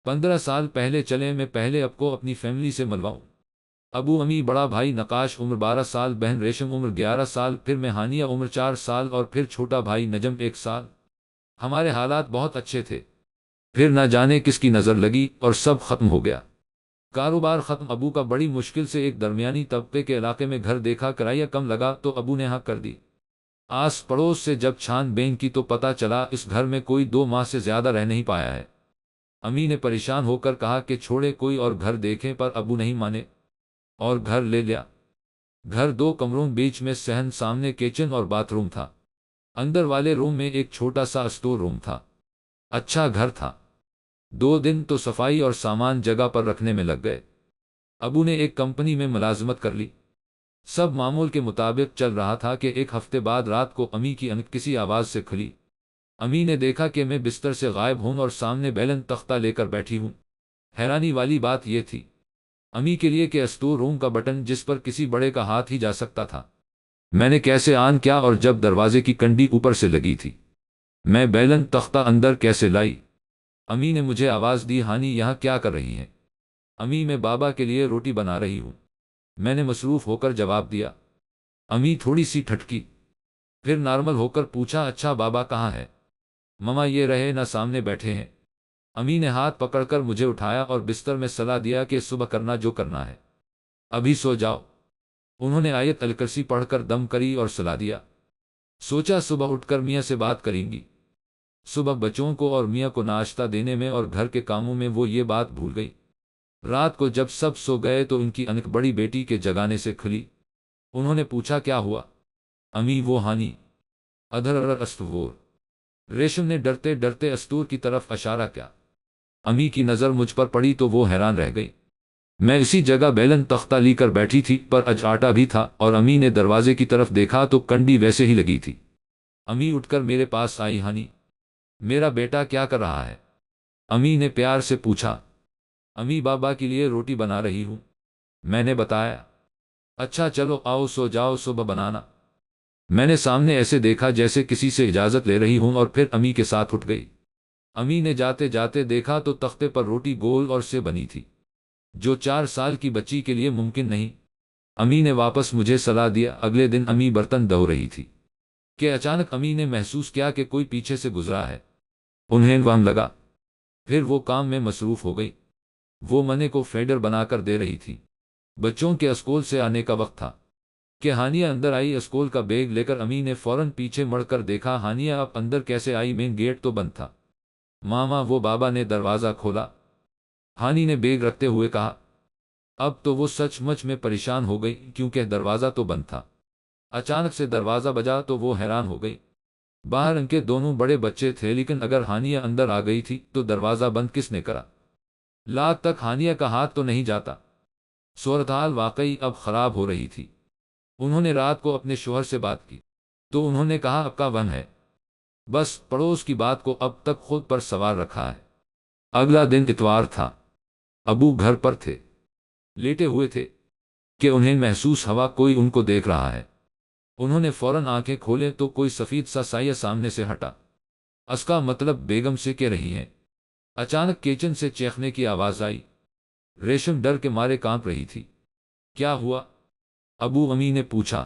15 سال پہلے چلے، میں پہلے اب کو اپنی فیملی سے ملواؤں۔ ابو امی، بڑا بھائی نقاش عمر 12 سال، بہن ریشم عمر 11 سال، پھر میں ہانیہ عمر 4 سال اور پھر چھوٹا بھائی نجم 1 سال۔ ہمارے حالات بہت اچھے تھے، پھر نہ جانے کس کی نظر لگی اور سب ختم ہو گیا۔ کاروبار ختم۔ ابو کا بڑی مشکل سے ایک درمیانی طبقے کے علاقے میں گھر دیکھا، کرایہ کم لگا تو ابو نے ہاں کر دی۔ آس پڑوس سے جب چھان بین کی تو پتہ چلا اس گھر میں کوئی 2 ماہ سے زیادہ رہ نہیں پایا ہے۔ امی نے پریشان ہو کر کہا کہ چھوڑے کوئی اور گھر دیکھیں، پر ابو نہیں مانے اور گھر لے لیا۔ گھر 2 کمروں، بیچ میں صحن، سامنے کچن اور باتھ روم تھا۔ اندر والے روم میں ایک چھوٹا سا اسٹور روم تھا۔ اچھا گھر تھا۔ 2 دن تو صفائی اور سامان جگہ پر رکھنے میں لگ گئے۔ ابو نے ایک کمپنی میں ملازمت کر لی۔ سب معمول کے مطابق چل رہا تھا کہ ایک ہفتے بعد رات کو امی کی آنکھ کسی آواز سے کھلی۔ امی نے دیکھا کہ میں بستر سے غائب ہوں اور سامنے بیلن تختہ لے کر بیٹھی ہوں۔ حیرانی والی بات یہ تھی امی کے لیے کہ اسٹور روم کا بٹن جس پر کسی بڑے کا ہاتھ ہی جا سکتا تھا، میں نے کیسے آن کیا؟ اور جب دروازے کی کنڈی اوپر سے لگی تھی، میں بیلن تختہ اندر کیسے لائی؟ امی نے مجھے آواز دی، ہانی یہاں کیا کر رہی ہیں؟ امی، میں بابا کے لیے روٹی بنا رہی ہوں، میں نے مصروف ہو کر جواب دیا۔ امی تھوڑی سی ٹھٹکی، پھر نارمل ہو کر پوچھا، اچھا بابا کہاں ہے؟ مما یہ رہے نا، سامنے بیٹھے ہیں۔ امی نے ہاتھ پکڑ کر مجھے اٹھایا اور بستر میں صلاح دیا کہ صبح کرنا جو کرنا ہے، ابھی سو جاؤ۔ انہوں نے آیت الکرسی پڑھ کر دم کری اور صلاح دیا۔ سوچا صبح اٹھ کر میاں سے بات کریں گی۔ صبح بچوں کو اور میاں کو ناشتہ دینے میں اور گھر کے کاموں میں وہ یہ بات بھول گئی۔ رات کو جب سب سو گئے تو ان کی آنکھ بڑی بیٹی کے جگانے سے کھلی۔ انہوں نے پوچھا، کیا ہوا؟ امی، وہ ہانی ادھر استور۔ ریشم نے ڈرتے ڈرتے استور کی طرف اشارہ کیا۔ امی کی نظر مجھ پر پڑی تو وہ حیران رہ گئی۔ میں اسی جگہ بیلن تختہ لی کر بیٹھی تھی، پر اج آٹا بھی تھا، اور امی نے دروازے کی طرف دیکھا تو کنڈی ویسے ہی لگی تھی۔ امی اٹھ کر میرے پاس آئی، ہانی میرا بیٹا کیا کر رہا ہے؟ امی نے پیار سے پوچھا۔ امی، بابا کے لیے روٹی بنا رہی ہوں، میں نے بتایا۔ اچھا چلو آؤ سو جاؤ، صبح بنانا۔ میں نے سامنے ایسے دیکھا جیسے کسی سے اجازت لے رہی ہوں اور پھر امی کے ساتھ اٹھ گئی۔ امی نے جاتے جاتے دیکھا تو تختے پر روٹی گول اور سے بنی تھی، جو 4 سال کی بچی کے لیے ممکن نہیں۔ امی نے واپس مجھے صلاح دیا۔ اگلے دن امی برتن دھو رہی تھی کہ اچانک امی نے محسوس کیا کہ کوئی پیچھے سے گزرا ہے۔ انہیں وہم لگا، پھر وہ کام میں مصروف ہو گئی۔ وہ منے کو فیڈر بنا کر دے رہی تھی۔ بچوں کے اسکول سے آنے کا وقت تھا کہ ہانیہ اندر آئی اسکول کا بیگ لے کر۔ امی نے فوراً پیچھے مڑ کر دیکھا، ہانیہ اب اندر کیسے آئی؟ مین گیٹ تو بند تھا۔ ماما، وہ بابا نے دروازہ کھولا، ہانی نے بیگ رکھتے ہوئے کہا۔ اب تو وہ سچ مچ میں پریشان ہو گئی کیونکہ دروازہ تو بند تھا۔ اچانک سے دروازہ بجا تو وہ حیران ہو گئی۔ باہر ان کے دونوں بڑے بچے تھے، لیکن اگر ہانیہ اندر آ گئی تھی تو دروازہ بند کس نے کرا؟ لاکھ تک ہانیہ کا ہاتھ تو نہیں جاتا۔ صورتحال واقعی اب خراب ہو رہی تھی۔ انہوں نے رات کو اپنے شوہر سے بات کی تو انہوں نے کہا، اب کا ون ہے، بس پڑوس کی بات کو اب تک خود پر سوار رکھا ہے۔ اگلا دن اتوار تھا۔ ابو گھر پر تھے، لیٹے ہوئے تھے کہ انہیں محسوس ہوا کوئی ان کو دیکھ رہا ہے۔ انہوں نے فوراً آنکھیں کھولے تو کوئی سفید سا سایہ سامنے سے ہٹا۔ اس کا مطلب بیگم سے کہہ رہی ہیں۔ اچانک کچن سے چیخنے کی آواز آئی۔ ریشم ڈر کے مارے کانپ رہی تھی۔ کیا ہوا؟ ابو امی نے پوچھا۔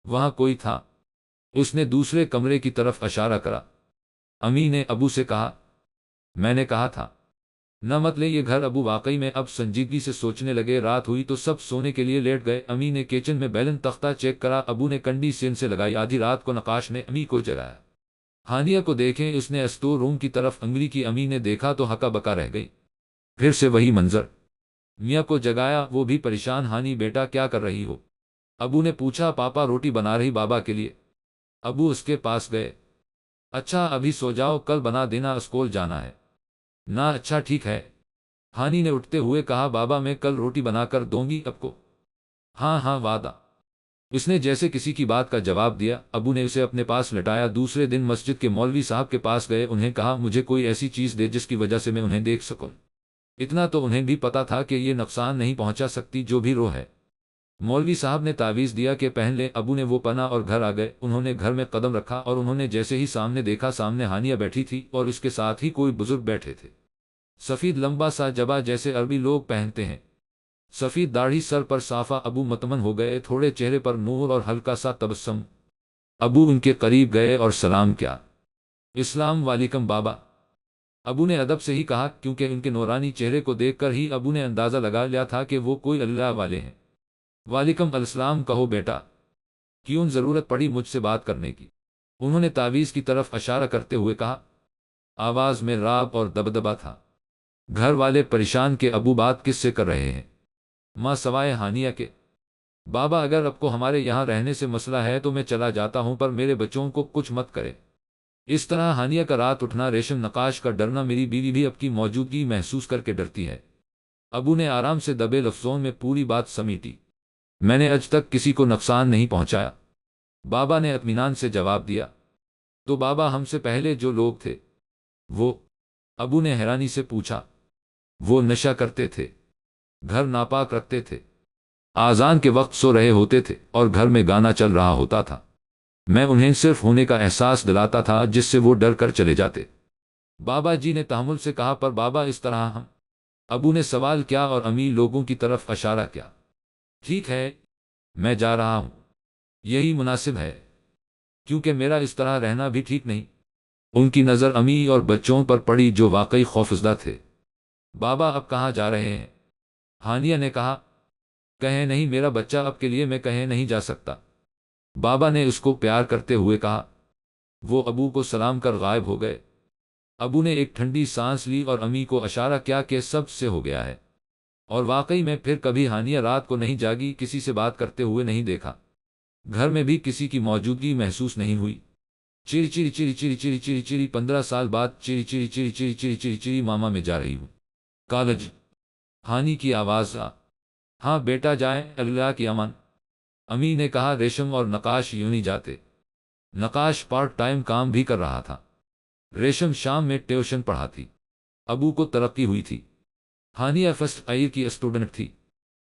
وہاں کوئی تھا، اس نے دوسرے کمرے کی طرف اشارہ کرا۔ امی نے ابو سے کہا، میں نے کہا تھا نہ مت لے یہ گھر۔ ابو واقعی میں اب سنجیدگی سے سوچنے لگے۔ رات ہوئی تو سب سونے کے لیے لیٹ گئے۔ امی نے کچن میں بیلن تختہ چیک کرا، ابو نے کنڈی سین سے لگائی۔ آدھی رات کو نقاش نے امی کو جگایا۔ ہانیہ کو دیکھیں، اس نے اسٹور روم کی طرف انگلی کی۔ امی نے دیکھا تو ہکا بکا رہ گئی۔ پھر سے وہی منظر۔ میاں کو جگایا، وہ بھی پریشان۔ ہانی بیٹا کیا کر رہی ہو؟ ابو نے پوچھا۔ پاپا روٹی بنا رہی بابا کے لیے۔ ابو اس کے پاس گئے۔ اچھا ابھی سو جاؤ، کل بنا دینا، اسکول جانا ہے نا؟ اچھا ٹھیک ہے، ہانی نے اٹھتے ہوئے کہا۔ بابا میں کل روٹی بنا کر دوں گی اب کو۔ ہاں ہاں وعدہ، اس نے جیسے کسی کی بات کا جواب دیا۔ ابو نے اسے اپنے پاس لٹایا۔ دوسرے دن مسجد کے مولوی صاحب کے پاس گئے۔ انہیں کہا، مجھے کوئی ایسی چیز دے جس کی وجہ سے میں انہیں دیکھ سکوں۔ اتنا تو انہیں بھی پتا تھا کہ یہ نقصان نہیں پہنچا سکتی جو بھی روح ہے۔ مولوی صاحب نے تعویذ دیا کہ پہن لے۔ ابو نے وہ پہنا اور گھر آ گئے۔ انہوں نے گھر میں قدم رکھا اور انہوں نے جیسے ہی سامنے دیکھا، سامنے ہانیہ بیٹھی تھی اور اس کے ساتھ ہی کوئی بزرگ بیٹھے تھے۔ سفید لمبا سا جبا جیسے عربی لوگ پہنتے ہیں، سفید داڑھی سر پر صافہ۔ ابو مطمئن ہو گئے، تھوڑے چہرے پر نور اور ہلکا سا تبسم۔ ابو ان کے قریب گئے اور سلام کیا۔ السلام علیکم بابا، ابو نے ادب سے ہی کہا، کیونکہ ان کے نورانی چہرے کو دیکھ کر ہی ابو نے اندازہ لگا لیا تھا کہ وہ کوئی اللہ والے ہیں۔ وعلیکم السلام کہو بیٹا، کیوں ضرورت پڑی مجھ سے بات کرنے کی؟ انہوں نے تعویذ کی طرف اشارہ کرتے ہوئے کہا۔ آواز میں رعب اور دبدبا تھا۔ گھر والے پریشان کہ ابو بات کس سے کر رہے ہیں؟ ماں سوائے ہانیہ کے۔ بابا اگر اب کو ہمارے یہاں رہنے سے مسئلہ ہے تو میں چلا جاتا ہوں، پر میرے بچوں کو کچھ مت کرے۔ اس طرح ہانیہ کا رات اٹھنا، ریشم نقاش کا ڈرنا، میری بیوی بھی اب کی موجودگی محسوس کر کے ڈرتی ہے۔ ابو نے آرام سے دبے لفظوں میں پوری بات سمیٹی۔ میں نے آج تک کسی کو نقصان نہیں پہنچایا، بابا نے اطمینان سے جواب دیا۔ تو بابا ہم سے پہلے جو لوگ تھے وہ؟ ابو نے حیرانی سے پوچھا۔ وہ نشہ کرتے تھے، گھر ناپاک رکھتے تھے، آذان کے وقت سو رہے ہوتے تھے اور گھر میں گانا چل رہا ہوتا تھا۔ میں انہیں صرف ہونے کا احساس دلاتا تھا جس سے وہ ڈر کر چلے جاتے۔ بابا جی نے تحمل سے کہا۔ پر بابا اس طرح ہم؟ ابو نے سوال کیا اور امی لوگوں کی طرف اشارہ کیا۔ ٹھیک ہے، میں جا رہا ہوں، یہی مناسب ہے، کیونکہ میرا اس طرح رہنا بھی ٹھیک نہیں۔ ان کی نظر امی اور بچوں پر پڑی جو واقعی خوفزدہ تھے۔ بابا اب کہاں جا رہے ہیں؟ ہانیہ نے کہا۔ کہیں نہیں میرا بچہ، اب کے لیے میں کہیں نہیں جا سکتا، بابا نے اس کو پیار کرتے ہوئے کہا۔ وہ ابو کو سلام کر غائب ہو گئے۔ ابو نے ایک ٹھنڈی سانس لی اور امی کو اشارہ کیا کہ سب سے ہو گیا ہے۔ اور واقعی میں پھر کبھی ہانیہ رات کو نہیں جاگی، کسی سے بات کرتے ہوئے نہیں دیکھا، گھر میں بھی کسی کی موجودگی محسوس نہیں ہوئی۔ Cherry cherry cherry cherry cherry cherry cherry 15 سال بعد cherry cherry cherry cherry cherry cherry cherry ماما میں جا رہی ہوں کالج۔ ہانی کی آواز آ۔ ہاں بیٹا جائیں، اللہ کی امان، امی نے کہا۔ ریشم اور نقاش یوں نہیں جاتے۔ نقاش پارٹ ٹائم کام بھی کر رہا تھا، ریشم شام میں ٹیوشن پڑھاتی۔ ابو کو ترقی ہوئی تھی۔ ہانیہ فرسٹ ایئر کی اسٹوڈنٹ تھی۔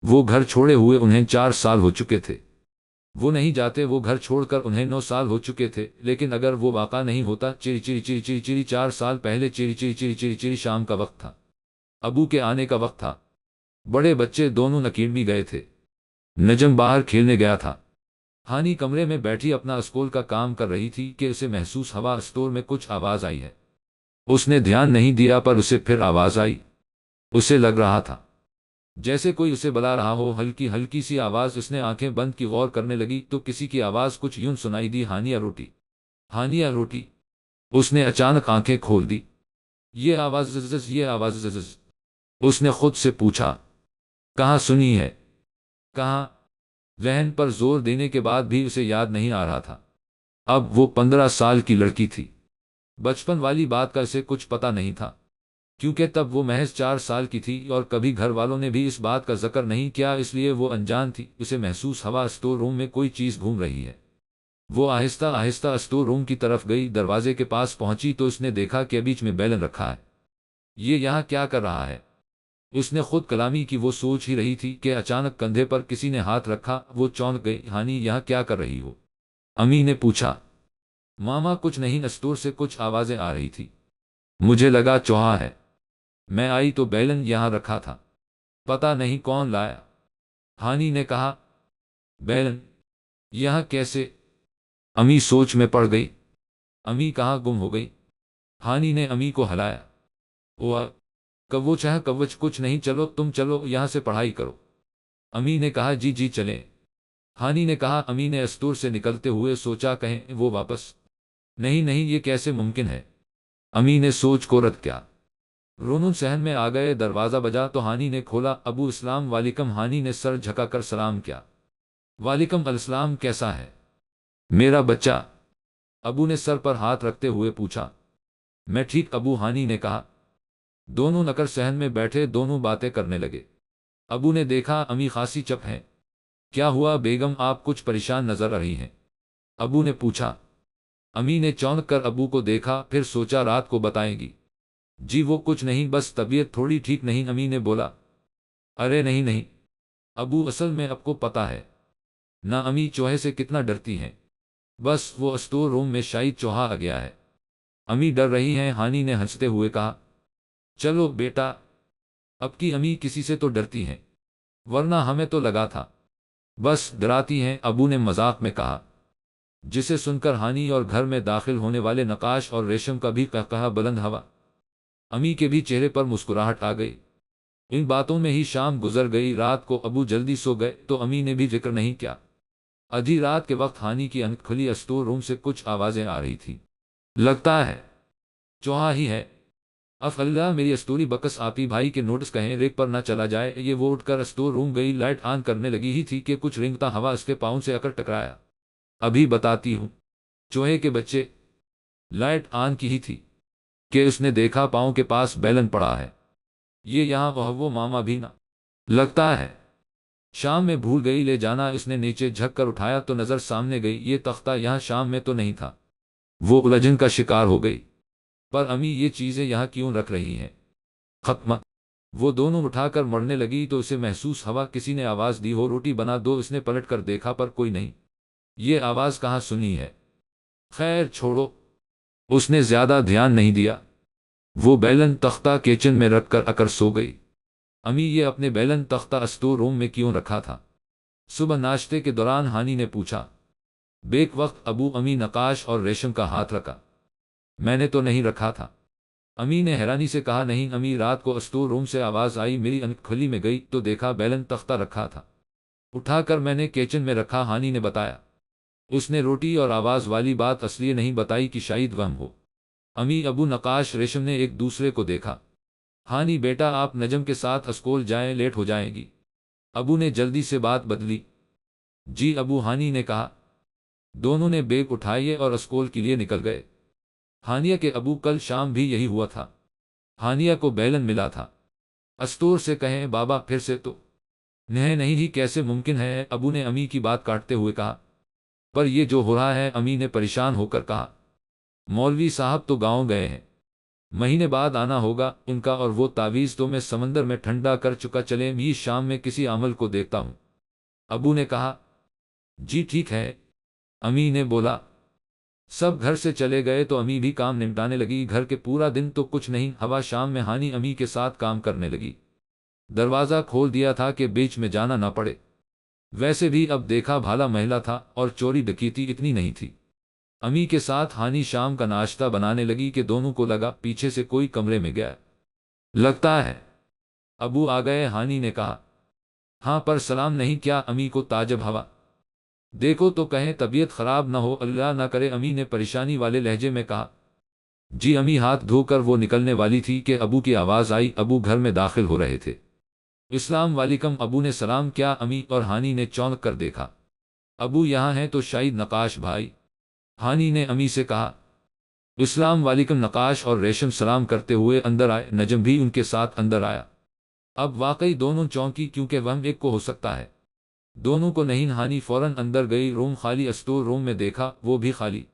وہ گھر چھوڑے ہوئے انہیں 4 سال ہو چکے تھے۔ وہ نہیں جاتے، وہ گھر چھوڑ کر انہیں 9 سال ہو چکے تھے، لیکن اگر وہ واقع نہیں ہوتا، cherry cherry cherry cherry cherry 4 سال پہلے cherry cherry cherry cherry cherry شام کا وقت تھا، ابو کے آنے کا وقت تھا۔ بڑے بچے دونوں اکیڈمی گئے تھے، نجم باہر کھیلنے گیا تھا۔ ہانی کمرے میں بیٹھی اپنا اسکول کا کام کر رہی تھی کہ اسے محسوس ہوا اسٹور میں کچھ آواز آئی ہے۔ اس نے دھیان نہیں دیا، پر اسے پھر آواز آئی۔ اسے لگ رہا تھا جیسے کوئی اسے بلا رہا ہو، ہلکی ہلکی سی آواز۔ اس نے آنکھیں بند کی، غور کرنے لگی تو کسی کی آواز کچھ یوں سنائی دی، ہانیہ روٹی، ہانیہ روٹی۔ اس نے اچانک آنکھیں کھول دی۔ یہ آواز زز، یہ آواز زز۔ اس نے خود سے پوچھا، کہاں سنی ہے؟ کہاں؟ ذہن پر زور دینے کے بعد بھی اسے یاد نہیں آ رہا تھا۔ اب وہ 15 سال کی لڑکی تھی۔ بچپن والی بات کا اسے کچھ پتہ نہیں تھا، کیونکہ تب وہ محض 4 سال کی تھی اور کبھی گھر والوں نے بھی اس بات کا ذکر نہیں کیا، اس لیے وہ انجان تھی۔ اسے محسوس ہوا اسٹور روم میں کوئی چیز گھوم رہی ہے۔ وہ آہستہ آہستہ اسٹور روم کی طرف گئی۔ دروازے کے پاس پہنچی تو اس نے دیکھا کہ بیچ میں بیلن رکھا ہے۔ یہ یہاں کیا کر رہا ہے؟ اس نے خود کلامی کی، وہ سوچ ہی رہی تھی کہ اچانک کندھے پر کسی نے ہاتھ رکھا۔ وہ چونک گئی۔ ہانی یہاں کیا کر رہی ہو؟ امی نے پوچھا۔ ماما کچھ نہیں، اسٹور سے کچھ آوازیں آ رہی تھی، مجھے لگا چوہا ہے، میں آئی تو بیلن یہاں رکھا تھا، پتہ نہیں کون لایا۔ ہانی نے کہا۔ بیلن یہاں کیسے؟ امی سوچ میں پڑ گئی۔ امی کہاں گم ہو گئی؟ ہانی نے امی کو ہلایا۔ وہ کوچ ہے، کوچ کچھ نہیں، چلو تم چلو یہاں سے پڑھائی کرو۔ امی نے کہا جی جی چلیں۔ ہانی نے کہا۔ امی نے اسٹور سے نکلتے ہوئے سوچا کہیں وہ واپس نہیں، نہیں یہ کیسے ممکن ہے؟ امی نے سوچ کو رد کیا۔ رونون صحن میں آ گئے۔ دروازہ بجا تو ہانی نے کھولا۔ ابو السلام علیکم۔ ہانی نے سر جھکا کر سلام کیا۔ وعلیکم السلام، کیسا ہے میرا بچہ؟ ابو نے سر پر ہاتھ رکھتے ہوئے پوچھا۔ میں ٹھیک ابو، ہانی نے کہا۔ دونوں نکر صحن میں بیٹھے، دونوں باتیں کرنے لگے۔ ابو نے دیکھا امی خاصی چپ ہیں۔ کیا ہوا بیگم، آپ کچھ پریشان نظر آ رہی ہیں؟ ابو نے پوچھا۔ امی نے چونک کر ابو کو دیکھا، پھر سوچا رات کو بتائیں گی۔ جی وہ کچھ نہیں، بس طبیعت تھوڑی ٹھیک نہیں، امی نے بولا۔ ارے نہیں نہیں ابو، اصل میں آپ کو پتہ ہے نہ امی چوہے سے کتنا ڈرتی ہیں، بس وہ اسٹور روم میں شاید چوہا آ گیا ہے، امی ڈر رہی ہیں، ہانی نے ہنستے ہوئے کہا۔ چلو بیٹا، اب کی امی کسی سے تو ڈرتی ہیں، ورنہ ہمیں تو لگا تھا بس ڈراتی ہیں، ابو نے مذاق میں کہا، جسے سن کر ہانی اور گھر میں داخل ہونے والے نقاش اور ریشم کا بھی قہقہا بلند ہوا۔ امی کے بھی چہرے پر مسکراہٹ آ گئی۔ ان باتوں میں ہی شام گزر گئی۔ رات کو ابو جلدی سو گئے تو امی نے بھی ذکر نہیں کیا۔ آدھی رات کے وقت ہانی کی آنکھ کھلی، اسٹور روم سے کچھ آوازیں آ رہی تھی۔ لگتا ہے چوہا ہی ہے۔ اف اللہ، میری استوری بکس آپی بھائی کے نوٹس کہیں ریک پر نہ چلا جائے۔ یہ وہ اٹھ کر اسٹور روم گئی، لائٹ آن کرنے لگی ہی تھی کہ کچھ رینگتا ہوا اس کے پاؤں سے اکڑ ٹکرایا۔ ابھی بتاتی ہوں، چوہے کے بچے۔ لائٹ آن کی ہی تھی کہ اس نے دیکھا پاؤں کے پاس بیلن پڑا ہے۔ یہ یہاں وہ ماما بھی نہ لگتا ہے شام میں بھول گئی لے جانا۔ اس نے نیچے جھک کر اٹھایا تو نظر سامنے گئی، یہ تختہ یہاں شام میں تو نہیں تھا۔ وہ الجھن کا شکار ہو گئی، پر امی یہ چیزیں یہاں کیوں رکھ رہی ہیں؟ ختم۔ وہ دونوں اٹھا کر مرنے لگی تو اسے محسوس ہوا کسی نے آواز دی ہو، روٹی بنا دو۔ اس نے پلٹ کر دیکھا پر کوئی نہیں۔ یہ آواز کہاں سنی ہے؟ خیر چھوڑو، اس نے زیادہ دھیان نہیں دیا۔ وہ بیلن تختہ کچن میں رکھ کر اکر سو گئی۔ امی یہ اپنے بیلن تختہ اسٹور روم میں کیوں رکھا تھا؟ صبح ناشتے کے دوران ہانی نے پوچھا۔ بیک وقت ابو امی نقاش اور ریشم کا ہاتھ رکھا۔ میں نے تو نہیں رکھا تھا۔ امی نے حیرانی سے کہا۔ نہیں امی، رات کو اسٹور روم سے آواز آئی، میری آنکھ کھلی، میں گئی تو دیکھا بیلن تختہ رکھا تھا، اٹھا کر میں نے کچن میں رکھا، ہانی نے بتایا۔ اس نے روٹی اور آواز والی بات اس لیے نہیں بتائی کہ شاید وہم ہو۔ امی، ابو، نقاش، ریشم نے ایک دوسرے کو دیکھا۔ ہانی بیٹا، آپ نجم کے ساتھ اسکول جائیں، لیٹ ہو جائیں گی۔ ابو نے جلدی سے بات بدلی۔ جی ابو، ہانی نے کہا۔ دونوں نے بیگ اٹھائے اور اسکول کے لیے نکل گئے۔ ہانیہ کے ابو، کل شام بھی یہی ہوا تھا، ہانیہ کو بیلن ملا تھا۔ اسٹور سے کہیں بابا پھر سے تو نہیں ہی کیسے ممکن ہے؟ ابو نے امی کی بات کاٹتے ہوئے کہا۔ پر یہ جو ہو رہا ہے، امی نے پریشان ہو کر کہا، مولوی صاحب تو گاؤں گئے ہیں، مہینے بعد آنا ہوگا ان کا، اور وہ تعویذ تو میں سمندر میں ٹھنڈا کر چکا، چلے می شام میں کسی عمل کو دیکھتا ہوں۔ ابو نے کہا، جی ٹھیک ہے۔ امی نے بولا۔ سب گھر سے چلے گئے تو امی بھی کام نمٹانے لگی۔ گھر کے پورا دن تو کچھ نہیں ہوا، شام میں ہانی امی کے ساتھ کام کرنے لگی۔ دروازہ کھول دیا تھا کہ بیچ میں جانا نہ پڑے۔ ویسے بھی اب دیکھا بھالا محلہ تھا اور چوری ڈکیتی اتنی نہیں تھی۔ امی کے ساتھ ہانی شام کا ناشتہ بنانے لگی کہ دونوں کو لگا پیچھے سے کوئی کمرے میں گیا۔ لگتا ہے ابو آ گئے، ہانی نے کہا۔ ہاں، پر سلام نہیں کیا؟ امی کو تعجب ہوا۔ دیکھو تو کہیں طبیعت خراب نہ ہو، اللہ نہ کرے، امی نے پریشانی والے لہجے میں کہا۔ جی امی ہاتھ دھو کر وہ نکلنے والی تھی کہ ابو کی آواز آئی۔ ابو گھر میں داخل ہو رہے تھے۔ السلام علیکم، ابو نے سلام کیا۔ امی اور ہانی نے چونک کر دیکھا۔ ابو یہاں ہیں تو شاید نقاش بھائی، ہانی نے امی سے کہا۔ السلام علیکم، نقاش اور ریشم سلام کرتے ہوئے اندر آئے، نجم بھی ان کے ساتھ اندر آیا۔ اب واقعی دونوں چونکی، کیونکہ وہم ایک کو ہو سکتا ہے، دونوں کو نہیں۔ ہانی فوراً اندر گئی، روم خالی، اسٹور روم میں دیکھا وہ بھی خالی۔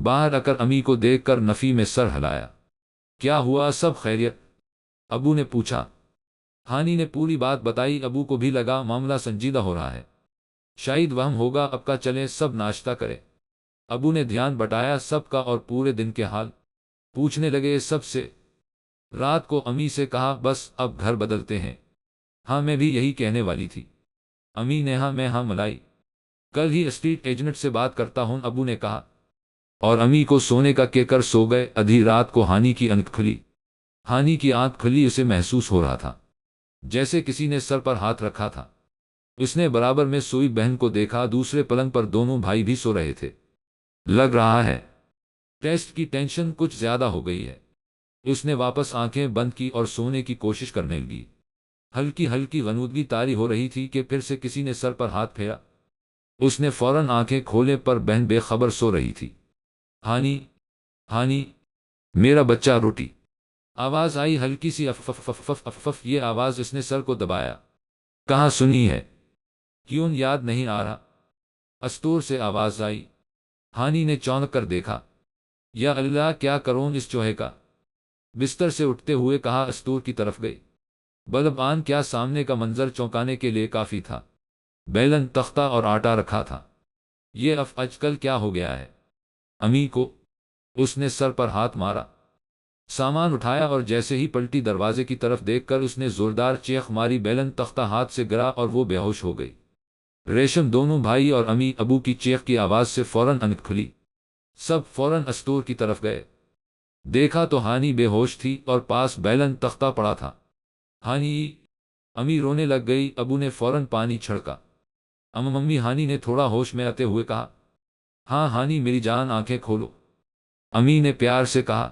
باہر آ کر امی کو دیکھ کر نفی میں سر ہلایا۔ کیا ہوا، سب خیریت؟ ابو نے پوچھا۔ ہانی نے پوری بات بتائی۔ ابو کو بھی لگا معاملہ سنجیدہ ہو رہا ہے، شاید وہم ہوگا۔ اب کا چلیں سب ناشتہ کرے۔ ابو نے دھیان بٹایا سب کا اور پورے دن کے حال پوچھنے لگے سب سے۔ رات کو امی سے کہا، بس اب گھر بدلتے ہیں۔ ہاں میں بھی یہی کہنے والی تھی۔ امی نے ہاں ملائی۔ کل ہی اسٹریٹ ایجنٹ سے بات کرتا ہوں، ابو نے کہا، اور امی کو سونے کا کہہ کر سو گئے۔ آدھی رات کو ہانی کی آنکھ کھلی۔ ہانی کی آنکھ کھلی، اسے محسوس ہو رہا تھا جیسے کسی نے سر پر ہاتھ رکھا تھا۔ اس نے برابر میں سوئی بہن کو دیکھا، دوسرے پلنگ پر دونوں بھائی بھی سو رہے تھے۔ لگ رہا ہے ٹیسٹ کی ٹینشن کچھ زیادہ ہو گئی ہے۔ اس نے واپس آنکھیں بند کی اور سونے کی کوشش کرنے لگی۔ ہلکی غنودگی طاری ہو رہی تھی کہ پھر سے کسی نے سر پر ہاتھ پھیرا۔ اس نے فوراً آنکھیں کھولے پر بہن بے خبر سو رہی تھی۔ ہانی، میرا بچہ، روٹی۔ آواز آئی، ہلکی سی اف۔ یہ آواز، اس نے سر کو دبایا۔ کہاں سنی ہے؟ کیوں یاد نہیں آ رہا؟ اسٹور سے آواز آئی۔ ہانی نے چونک کر دیکھا۔ یا اللہ، کیا کروں اس چوہے کا؟ بستر سے اٹھتے ہوئے کہا، اسٹور کی طرف گئی۔ بلب آن کیا؟ سامنے کا منظر چونکانے کے لیے کافی تھا۔ بیلن، تختہ اور آٹا رکھا تھا۔ یہ آج کل کیا ہو گیا ہے امی کو؟ اس نے سر پر ہاتھ مارا۔ سامان اٹھایا اور جیسے ہی پلٹی دروازے کی طرف دیکھ کر اس نے زوردار چیخ ماری، بیلن تختہ ہاتھ سے گرا اور وہ بے ہوش ہو گئی۔ ریشم دونوں بھائی اور امی ابو کی چیخ کی آواز سے فوراً آنکھ کھلی۔ سب فوراً اسٹور کی طرف گئے۔ دیکھا تو ہانی بے ہوش تھی اور پاس بیلن تختہ پڑا تھا۔ ہانی! امی رونے لگ گئی۔ ابو نے فوراً پانی چھڑکا۔ امی ہانی نے تھوڑا ہوش میں آتے ہوئے کہا، ہاں ہانی میری جان آنکھیں کھولو۔ امی نے پیار سے کہا۔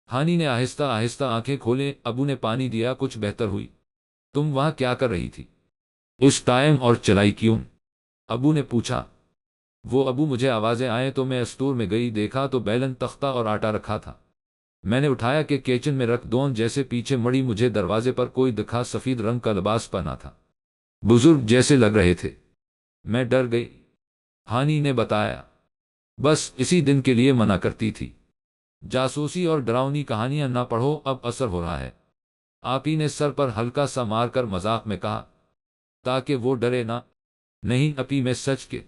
ہانی نے آہستہ آہستہ آنکھیں کھولیں۔ ابو نے پانی دیا، کچھ بہتر ہوئی۔ تم وہاں کیا کر رہی تھی اس ٹائم اور چلائی کیوں؟ ابو نے پوچھا۔ وہ ابو مجھے آوازیں آئیں تو میں اسٹور میں گئی، دیکھا تو بیلن تختہ اور آٹا رکھا تھا۔ میں نے اٹھایا کہ کچن میں رکھ دوں، جیسے پیچھے مڑی مجھے دروازے پر کوئی دکھا، سفید رنگ کا لباس پہنا تھا، بزرگ جیسے لگ رہے تھے۔ میں ڈر گئی، ہانی نے بتایا۔ بس اسی دن کے لیے منع کرتی تھی، جاسوسی اور ڈراؤنی کہانیاں نہ پڑھو، اب اثر ہو رہا ہے۔ آپی نے سر پر ہلکا سا مار کر مذاق میں کہا، تاکہ وہ ڈرے نہ۔ نہیں اپی، میں سچ کے۔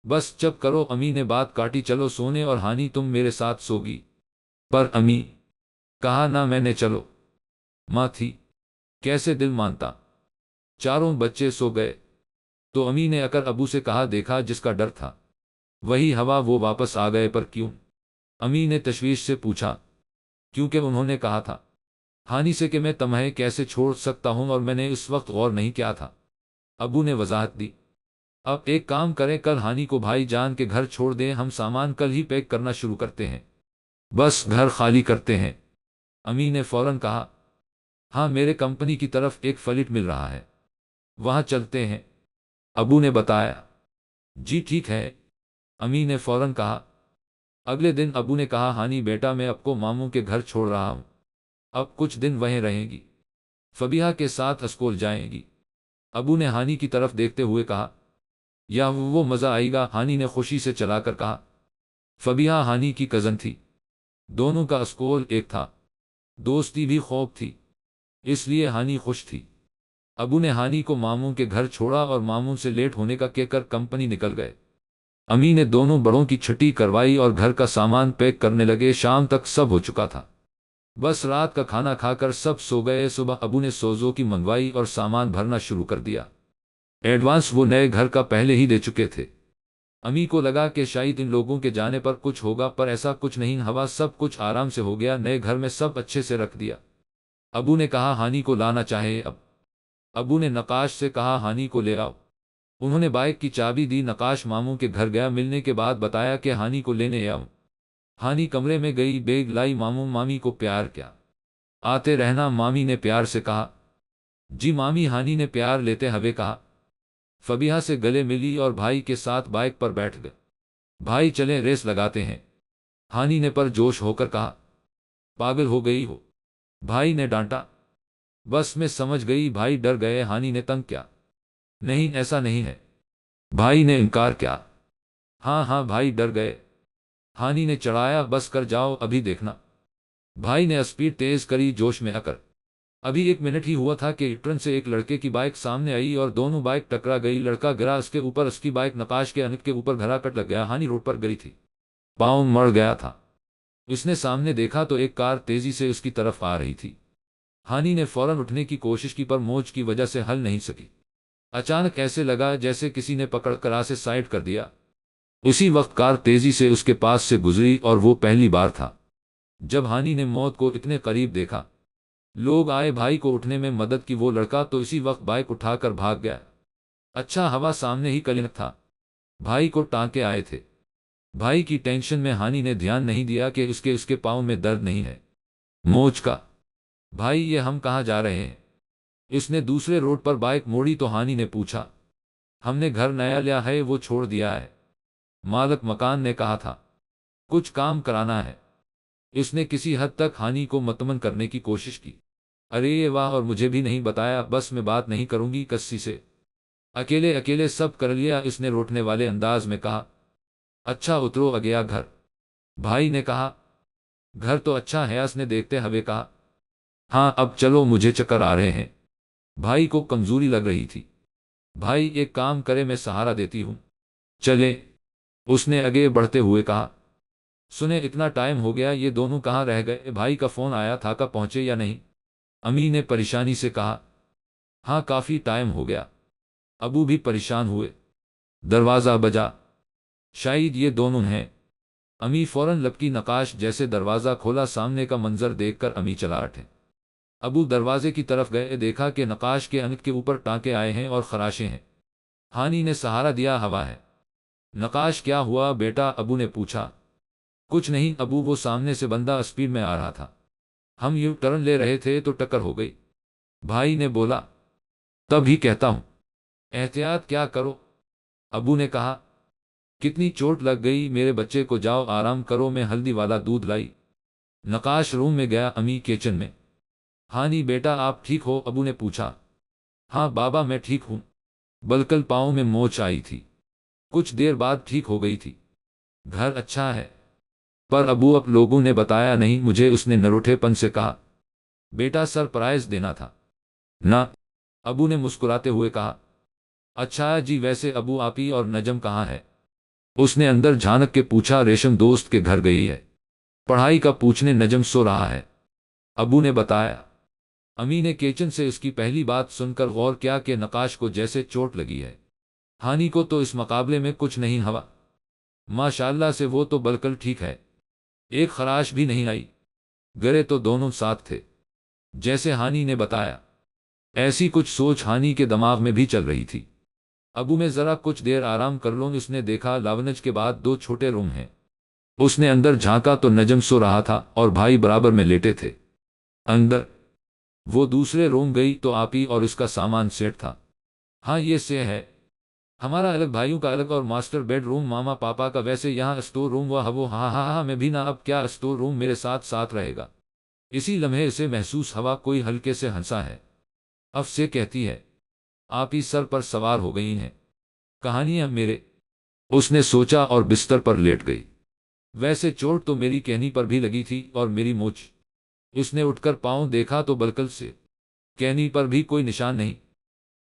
بس چپ کرو، امی نے بات کاٹی، چلو سونے، اور ہانی تم میرے ساتھ سوگی۔ پر امی، کہا نہ میں نے، چلو۔ ماں تھی، کیسے دل مانتا۔ چاروں بچے سو گئے تو امی نے اکر ابو سے کہا، دیکھا جس کا ڈر تھا وہی ہوا، وہ واپس آ گئے۔ پر کیوں؟ امی نے تشویش سے پوچھا۔ کیونکہ انہوں نے کہا تھا ہانی سے کہ میں تمہیں کیسے چھوڑ سکتا ہوں، اور میں نے اس وقت غور نہیں کیا تھا۔ ابو نے وضاحت دی۔ اب ایک کام کریں، کل ہانی کو بھائی جان کے گھر چھوڑ دیں، ہم سامان کل ہی پیک کرنا شروع کرتے ہیں، بس گھر خالی کرتے ہیں۔ امی نے فوراً کہا، ہاں میرے کمپنی کی طرف ایک فلیٹ مل رہا ہے، وہاں چلتے ہیں۔ ابو نے بتایا۔ جی ٹھیک ہے، امی نے فوراً کہا۔ اگلے دن ابو نے کہا، ہانی بیٹا میں اب کو ماموں کے گھر چھوڑ رہا ہوں، اب کچھ دن وہیں رہیں گی، فبیہا کے ساتھ اسکول جائیں گی۔ ابو نے ہانی کی طرف دیکھتے ہوئے کہا، یا وہ مزہ آئے گا؟ ہانی نے خوشی سے چلا کر کہا۔ فبیہا ہانی کی کزن تھی، دونوں کا اسکول ایک تھا، دوستی بھی خوب تھی، اس لیے ہانی خوش تھی۔ ابو نے ہانی کو ماموں کے گھر چھوڑا اور ماموں سے لیٹ ہونے کا کہہ کر کمپنی نکل گئے۔ امی نے دونوں بڑوں کی چھٹی کروائی اور گھر کا سامان پیک کرنے لگے۔ شام تک سب ہو چکا تھا، بس رات کا کھانا کھا کر سب سو گئے۔ صبح ابو نے سوزو کی منگوائی اور سامان بھرنا شروع کر دیا۔ ایڈوانس وہ نئے گھر کا پہلے ہی دے چکے تھے۔ امی کو لگا کہ شاید ان لوگوں کے جانے پر کچھ ہوگا، پر ایسا کچھ نہیں ہوا، سب کچھ آرام سے ہو گیا۔ نئے گھر میں سب اچھے سے رکھ دیا۔ ابو نے کہا، ہانی کو لانا چاہے اب؟ ابو نے نقاش سے کہا، ہانی کو لے آؤ۔ انہوں نے بائک کی چابی دی۔ نقاش ماموں کے گھر گیا، ملنے کے بعد بتایا کہ ہانی کو لینے آؤں۔ ہانی کمرے میں گئی، بیگ لائی، ماموں مامی کو پیار کیا۔ آتے رہنا، مامی نے پیار سے کہا۔ جی مامی، ہانی نے پیار لیتے ہوئے کہا۔ فبیہا سے گلے ملی اور بھائی کے ساتھ بائک پر بیٹھ گئے۔ بھائی چلیں ریس لگاتے ہیں، ہانی نے پر جوش ہو کر کہا۔ پاگل ہو گئی ہو، بھائی نے ڈانٹا۔ بس میں سمجھ گئی، بھائی ڈر گئے، ہانی نے تنگ کیا۔ نہیں ایسا نہیں ہے، بھائی نے انکار کیا۔ ہاں ہاں بھائی ڈر گئے، ہانی نے چڑھایا۔ بس کر جاؤ، ابھی دیکھنا۔ بھائی نے اسپیڈ تیز کری، جوش میں آ کر۔ ابھی 1 منٹ ہی ہوا تھا کہ ٹرن سے ایک لڑکے کی بائک سامنے آئی اور دونوں بائک ٹکرا گئی۔ لڑکا گرا اس کے اوپر، اس کی بائک نقاش کے انک کے اوپر گھرا کٹ لگ گیا۔ ہانی روڈ پر گری تھی، پاؤں مڑ گیا تھا۔ اس نے سامنے دیکھا تو ایک کار تیزی سے اس کی طرف آ رہی تھی۔ ہانی نے فوراً اٹھنے کی کوشش کی، پر موج کی وجہ سے ہل نہیں سکی۔ اچانک ایسے لگا جیسے کسی نے پکڑ کر اسے سائڈ کر دیا۔ اسی وقت کار تیزی سے اس کے پاس سے گزری، اور وہ پہلی بار تھا جب ہانی نے موت کو اتنے قریب دیکھا۔ لوگ آئے بھائی کو اٹھنے میں مدد کی، وہ لڑکا تو اسی وقت بائک اٹھا کر بھاگ گیا۔ اچھا ہوا سامنے ہی کلینک تھا، بھائی کو ٹانکے آئے تھے۔ بھائی کی ٹینشن میں ہانی نے دھیان نہیں دیا کہ اس کے پاؤں میں درد نہیں ہے، موچ کا۔ بھائی یہ ہم کہاں جا رہے ہیں؟ اس نے دوسرے روڈ پر بائک موڑی تو ہانی نے پوچھا، ہم نے گھر نیا لیا ہے، وہ چھوڑ دیا ہے، مالک مکان نے کہا تھا کچھ کام کرانا ہے۔ اس نے کسی حد تک ہانی کو مطمئن کرنے کی کوشش کی۔ ارے یہ واہ، اور مجھے بھی نہیں بتایا، بس میں بات نہیں کروں گی کسی سے، اکیلے اکیلے سب کر لیا، اس نے روٹنے والے انداز میں کہا۔ اچھا اترو، آ گیا گھر؟ بھائی نے کہا۔ گھر تو اچھا ہے، اس نے دیکھتے ہوئے کہا۔ ہاں اب چلو، مجھے چکر آ رہے ہیں۔ بھائی کو کمزوری لگ رہی تھی۔ بھائی ایک کام کرے، میں سہارا دیتی ہوں، چلے، اس نے آگے بڑھتے ہوئے کہا۔ سنے اتنا ٹائم ہو گیا، یہ دونوں کہاں رہ گئے؟ بھائی کا فون آیا تھا، کا پہنچے یا نہیں؟ امی نے پریشانی سے کہا۔ ہاں کافی ٹائم ہو گیا۔ ابو بھی پریشان ہوئے۔ دروازہ بجا۔ شاید یہ دونوں ہیں۔ امی فوراً لپکی، نقاش جیسے دروازہ کھولا، سامنے کا منظر دیکھ کر امی چلا اٹھے۔ ابو دروازے کی طرف گئے، دیکھا کہ نقاش کے انک کے اوپر ٹانکے آئے ہیں اور خراشیں ہیں۔ ہانی نے سہارا دیا، ہوا ہے۔ نقاش کیا ہوا بیٹا؟ ابو نے پوچھا۔ کچھ نہیں ابو، وہ سامنے سے بندہ اسپیڈ میں آ رہا تھا، ہم یو ٹرن لے رہے تھے تو ٹکر ہو گئی، بھائی نے بولا۔ تب ہی کہتا ہوں احتیاط کیا کرو، ابو نے کہا۔ کتنی چوٹ لگ گئی میرے بچے کو؟ جاؤ آرام کرو، میں ہلدی والا دودھ لائی۔ نقاش روم میں گیا، امی کچن میں۔ ہانی بیٹا آپ ٹھیک ہو؟ ابو نے پوچھا۔ ہاں بابا میں ٹھیک ہوں، بلکل پاؤں میں موچ آئی تھی، کچھ دیر بعد ٹھیک ہو گئی تھی۔ گھر اچھا ہے؟ پر ابو اب لوگوں نے بتایا نہیں مجھے، اس نے نروٹھے پن سے کہا۔ بیٹا سرپرائز دینا تھا نہ، ابو نے مسکراتے ہوئے کہا۔ اچھا جی، ویسے ابو آپی اور نجم کہاں ہے؟ اس نے اندر جھانک کے پوچھا۔ ریشم دوست کے گھر گئی ہے، پڑھائی کا پوچھنے، نجم سو رہا ہے، ابو نے بتایا۔ امی نے کچن سے اس کی پہلی بات سن کر غور کیا کہ نقاش کو جیسے چوٹ لگی ہے، ہانی کو تو اس مقابلے میں کچھ نہیں ہوا، ماشاءاللہ سے وہ تو بالکل ٹھیک ہے، ایک خراش بھی نہیں آئی، گرے تو دونوں ساتھ تھے جیسے ہانی نے بتایا۔ ایسی کچھ سوچ ہانی کے دماغ میں بھی چل رہی تھی۔ ابو میں ذرا کچھ دیر آرام کر لوں، اس نے دیکھا لاونج کے بعد دو چھوٹے روم ہیں، اس نے اندر جھانکا تو نجم سو رہا تھا اور بھائی برابر میں لیٹے تھے اندر۔ وہ دوسرے روم گئی تو آپی اور اس کا سامان سیٹ تھا۔ ہاں یہ سے ہے، ہمارا الگ، بھائیوں کا الگ، اور ماسٹر بیڈ روم ماما پاپا کا، ویسے یہاں اسٹور روم وہ ہاں ہاں ہاں میں بھی نہ، اب کیا اسٹور روم میرے ساتھ ساتھ رہے گا؟ اسی لمحے اسے محسوس ہوا کوئی ہلکے سے ہنسا ہے، اف سے کہتی ہے۔ آپی سر پر سوار ہو گئی ہیں، کہانیاں میرے، اس نے سوچا اور بستر پر لیٹ گئی۔ ویسے چوٹ تو میری کہنی پر بھی لگی تھی اور میری مونچھ، اس نے اٹھ کر پاؤں دیکھا تو بلکل سے کہنی پر بھی کوئی نشان نہیں،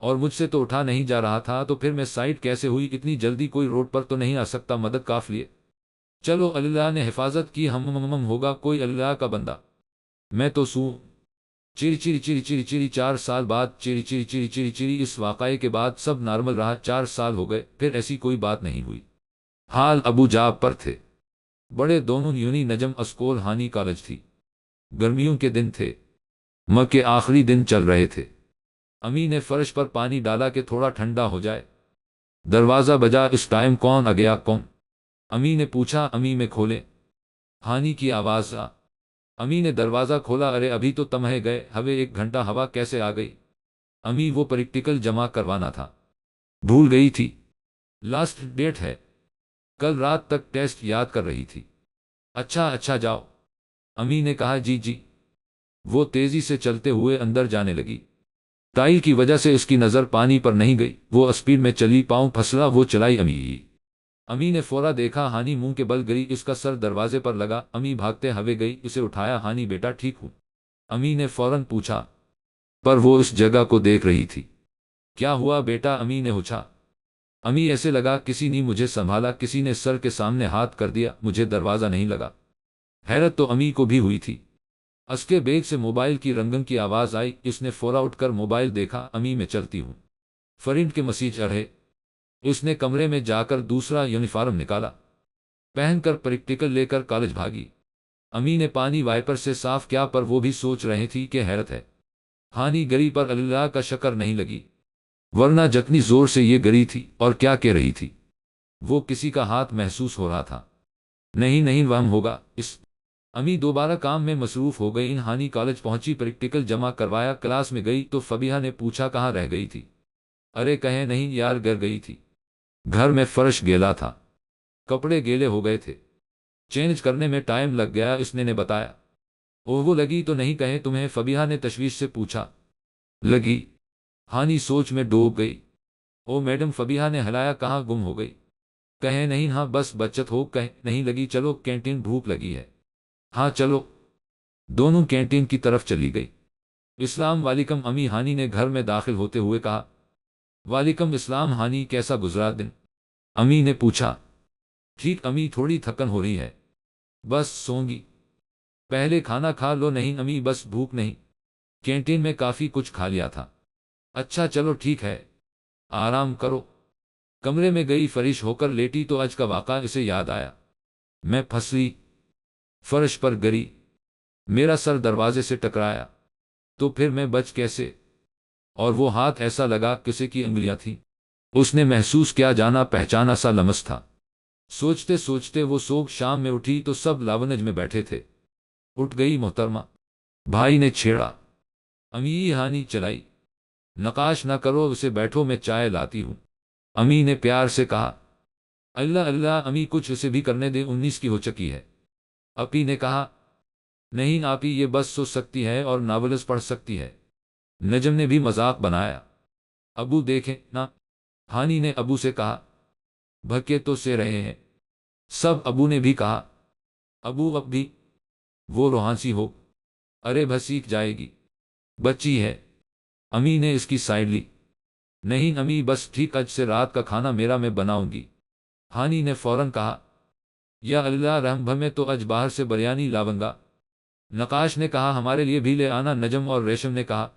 اور مجھ سے تو اٹھا نہیں جا رہا تھا، تو پھر میں سائڈ کیسے ہوئی؟ اتنی جلدی کوئی روڈ پر تو نہیں آ سکتا، مدد کاف لیے چلو، اللہ نے حفاظت کی، ہم ہوگا کوئی اللہ کا بندہ، میں تو سوں۔ Cherry cherry cherry cherry cherry 4 سال بعد، cherry cherry cherry cherry cherry, اس واقعے کے بعد سب نارمل رہا، 4 سال ہو گئے، پھر ایسی کوئی بات نہیں ہوئی۔ حال ابو جاب پر تھے، بڑے دونوں یونی، نجم اسکول، ہانی کالج تھی، گرمیوں کے دن تھے، ماہ کے آخری دن چل رہے تھے۔ امی نے فرش پر پانی ڈالا کہ تھوڑا ٹھنڈا ہو جائے۔ دروازہ بجا، اس ٹائم کون آ گیا؟ کون؟ امی نے پوچھا۔ امی میں کھولے، ہانی کی آواز آ۔ امی نے دروازہ کھولا۔ ارے ابھی تو تمہیں گئے ہوئے 1 گھنٹہ، ہوا کیسے آ گئی؟ امی وہ پریکٹیکل جمع کروانا تھا، بھول گئی تھی، لاسٹ ڈیٹ ہے، کل رات تک ٹیسٹ یاد کر رہی تھی۔ اچھا اچھا جاؤ، امی نے کہا۔ جی جی۔ وہ تیزی سے چلتے ہوئے اندر جانے لگی، ٹائل کی وجہ سے اس کی نظر پانی پر نہیں گئی، وہ اسپیڈ میں چلی، پاؤں پھسلا، وہ چلائی۔ امی نے فورا دیکھا ہانی منہ کے بل گری، اس کا سر دروازے پر لگا، امی بھاگتے ہوئے گئی، اسے اٹھایا۔ ہانی بیٹا ٹھیک ہوں؟ امی نے فوراً پوچھا، پر وہ اس جگہ کو دیکھ رہی تھی۔ کیا ہوا بیٹا؟ امی نے پوچھا۔ امی ایسے لگا کسی نے مجھے سنبھالا، کسی نے سر کے سامنے ہاتھ کر دیا، مجھے دروازہ نہیں لگا۔ حیرت تو امی کو بھی ہوئی تھی۔ اس کے بیگ سے موبائل کی رنگن کی آواز آئی، اس نے فورا اٹھ کر موبائل دیکھا۔ امی میں چلتی ہوں، فرینڈ کے میسج رہے۔ اس نے کمرے میں جا کر دوسرا یونیفارم نکالا، پہن کر پریکٹیکل لے کر کالج بھاگی۔ امی نے پانی وائپر سے صاف کیا، پر وہ بھی سوچ رہی تھی کہ حیرت ہے، ہانی گری پر اللہ کا شکر نہیں لگی، ورنہ جتنی زور سے یہ گری تھی اور کیا کہہ رہی تھی، وہ کسی کا ہاتھ محسوس ہو رہا تھا۔ نہیں نہیں وہم ہوگا اس۔ امی دوبارہ کام میں مصروف ہو گئی۔ ہانی کالج پہنچی، پریکٹیکل جمع کروایا، کلاس میں گئی تو فبیہہ نے پوچھا کہاں رہ گئی تھی؟ ارے کہیں نہیں یار، گر گئی تھی، گھر میں فرش گیلا تھا، کپڑے گیلے ہو گئے تھے، چینج کرنے میں ٹائم لگ گیا، اس نے بتایا۔ اوہ وہ لگی تو نہیں کہیں تمہیں؟ فبیہہ نے تشویش سے پوچھا۔ لگی؟ ہانی سوچ میں ڈوب گئی۔ او میڈم، فبیہہ نے ہلایا، کہاں گم ہو گئی؟ کہیں نہیں، ہاں بس بچت ہو، کہیں نہیں لگی، چلو کینٹین بھوک لگی ہے، ہاں چلو۔ دونوں کینٹین کی طرف چلی گئی۔ السلام علیکم امی، ہانی نے گھر میں داخل ہوتے ہوئے کہا۔ وعلیکم السلام ہانی، کیسا گزرا دن؟ امی نے پوچھا۔ ٹھیک امی، تھوڑی تھکن ہو رہی ہے، بس سونگی، پہلے کھانا کھا لو۔ نہیں امی بس بھوک نہیں، کینٹین میں کافی کچھ کھا لیا تھا۔ اچھا چلو ٹھیک ہے، آرام کرو۔ کمرے میں گئی، فرش ہو کر لیٹی تو آج کا واقعہ اسے یاد آیا۔ میں پھنسی، فرش پر گری، میرا سر دروازے سے ٹکرایا، تو پھر میں بچ کیسے؟ اور وہ ہاتھ ایسا لگا کسی کی انگلیاں تھیں۔ اس نے محسوس کیا جانا پہچانا سا لمس تھا۔ سوچتے سوچتے وہ سوگ شام میں اٹھی تو سب لاونج میں بیٹھے تھے۔ اٹھ گئی محترمہ، بھائی نے چھیڑا۔ امی ہانی چلائی، نقاش نہ کرو اسے، بیٹھو میں چائے لاتی ہوں۔ امی نے پیار سے کہا۔ اللہ اللہ امی کچھ اسے بھی کرنے دے، 19 کی ہو چکی ہے۔ اپی نے کہا نہیں آپی یہ بس سو سکتی ہے اور ناولز پڑھ سکتی ہے۔ نجم نے بھی مذاق بنایا۔ ابو دیکھیں نا، ہانی نے ابو سے کہا۔ بھکے تو سے رہے ہیں سب، ابو نے بھی کہا۔ ابو اب بھی وہ روحانسی ہو، ارے بھسیک جائے گی، بچی ہے۔ امی نے اس کی سائڈ لی۔ نہیں امی بس ٹھیک، آج سے رات کا کھانا میرا میں بناؤں گی۔ ہانی نے فوراً کہا یا اللہ رحم بھمیں تو اج باہر سے بریانی لاونگا۔ نقاش نے کہا ہمارے لیے بھی لے آنا۔ نجم اور ریشم نے کہا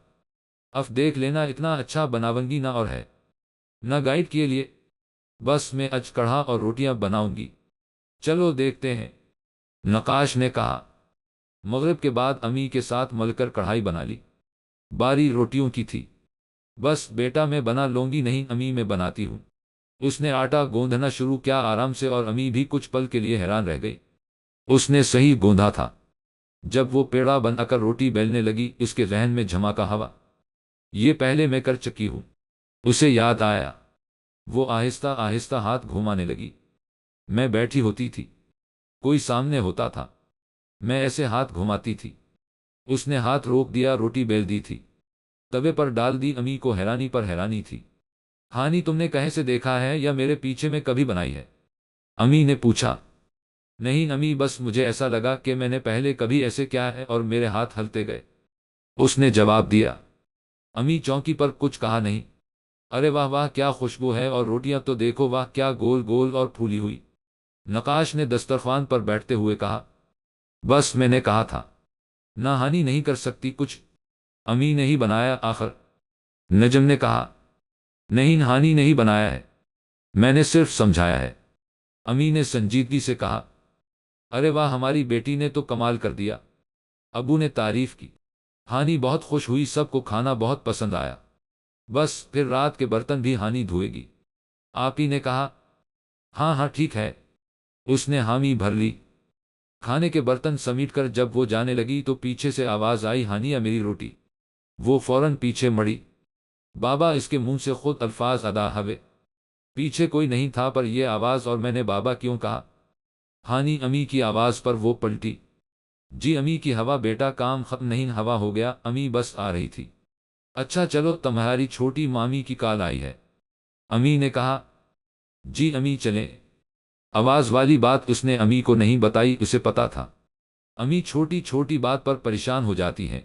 اف دیکھ لینا اتنا اچھا بناونگی نہ اور ہے نہ گائیڈ کے لیے، بس میں اج کڑھا اور روٹیاں بناؤں گی، چلو دیکھتے ہیں۔ نقاش نے کہا۔ مغرب کے بعد امی کے ساتھ مل کر کڑھائی بنا لی، باری روٹیوں کی تھی۔ بس بیٹا میں بنا لوں گی، نہیں امی میں بناتی ہوں۔ اس نے آٹا گوندھنا شروع کیا آرام سے، اور امی بھی کچھ پل کے لیے حیران رہ گئی۔ اس نے صحیح گوندھا تھا۔ جب وہ پیڑا بنا کر روٹی بیلنے لگی، اس کے ذہن میں جھماکا ہوا، یہ پہلے میں کر چکی ہوں۔ اسے یاد آیا، وہ آہستہ آہستہ ہاتھ گھمانے لگی۔ میں بیٹھی ہوتی تھی، کوئی سامنے ہوتا تھا، میں ایسے ہاتھ گھماتی تھی۔ اس نے ہاتھ روک دیا، روٹی بیل دی تھی، توے پر ڈال دی۔ امی کو حیرانی پر حیرانی تھی۔ ہانی تم نے کہیں سے دیکھا ہے یا میرے پیچھے میں کبھی بنائی ہے؟ امی نے پوچھا۔ نہیں امی بس مجھے ایسا لگا کہ میں نے پہلے کبھی ایسے کیا ہے اور میرے ہاتھ ہلتے گئے، اس نے جواب دیا۔ امی چونکی پر کچھ کہا نہیں۔ ارے واہ واہ کیا خوشبو ہے، اور روٹیاں تو دیکھو، واہ کیا گول گول اور پھولی ہوئی۔ نقاش نے دسترخوان پر بیٹھتے ہوئے کہا بس میں نے کہا تھا نہ ہانی نہیں کر سکتی کچھ، امی نے ہی بنایا آخر۔ نجم نے کہا نہیں ہانی نہیں بنایا ہے، میں نے صرف سمجھایا ہے۔ امی نے سنجیدگی سے کہا ارے واہ ہماری بیٹی نے تو کمال کر دیا۔ ابو نے تعریف کی، ہانی بہت خوش ہوئی، سب کو کھانا بہت پسند آیا۔ بس پھر رات کے برتن بھی ہانی دھوئے گی، آپی نے کہا۔ ہاں ہاں ٹھیک ہے، اس نے حامی بھر لی۔ کھانے کے برتن سمیٹ کر جب وہ جانے لگی تو پیچھے سے آواز آئی ہانیہ میری روٹی۔ وہ فوراً پیچھے مڑی۔ بابا اس کے منہ سے خود الفاظ ادا ہوئے، پیچھے کوئی نہیں تھا، پر یہ آواز، اور میں نے بابا کیوں کہا؟ ہانی امی کی آواز پر وہ پلٹی۔ جی امی کی ہوا بیٹا، کام ختم نہیں ہوا ہو گیا، امی بس آ رہی تھی۔ اچھا چلو تمہاری چھوٹی مامی کی کال آئی ہے، امی نے کہا۔ جی امی چلیں۔ آواز والی بات اس نے امی کو نہیں بتائی، اسے پتا تھا امی چھوٹی چھوٹی بات پر پریشان ہو جاتی ہیں۔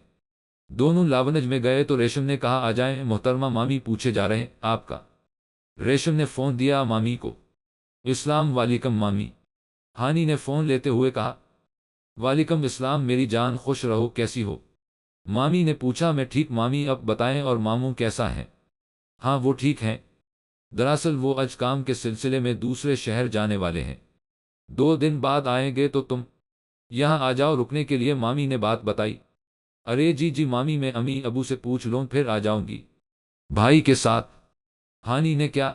دونوں لاونج میں گئے تو ریشم نے کہا آ جائیں محترمہ، مامی پوچھے جا رہے ہیں آپ کا۔ ریشم نے فون دیا مامی کو۔ السلام علیکم مامی، ہانی نے فون لیتے ہوئے کہا۔ وعلیکم السلام میری جان، خوش رہو، کیسی ہو؟ مامی نے پوچھا۔ میں ٹھیک مامی، اب بتائیں اور ماموں کیسا ہے؟ ہاں وہ ٹھیک ہیں، دراصل وہ آج کام کے سلسلے میں دوسرے شہر جانے والے ہیں، 2 دن بعد آئیں گے، تو تم یہاں آ جاؤ رکنے کے لیے، مامی نے بات بتائی۔ ارے جی جی مامی، میں امی ابو سے پوچھ لوں پھر آ جاؤں گی۔ بھائی کے ساتھ؟ ہانی نے کیا؟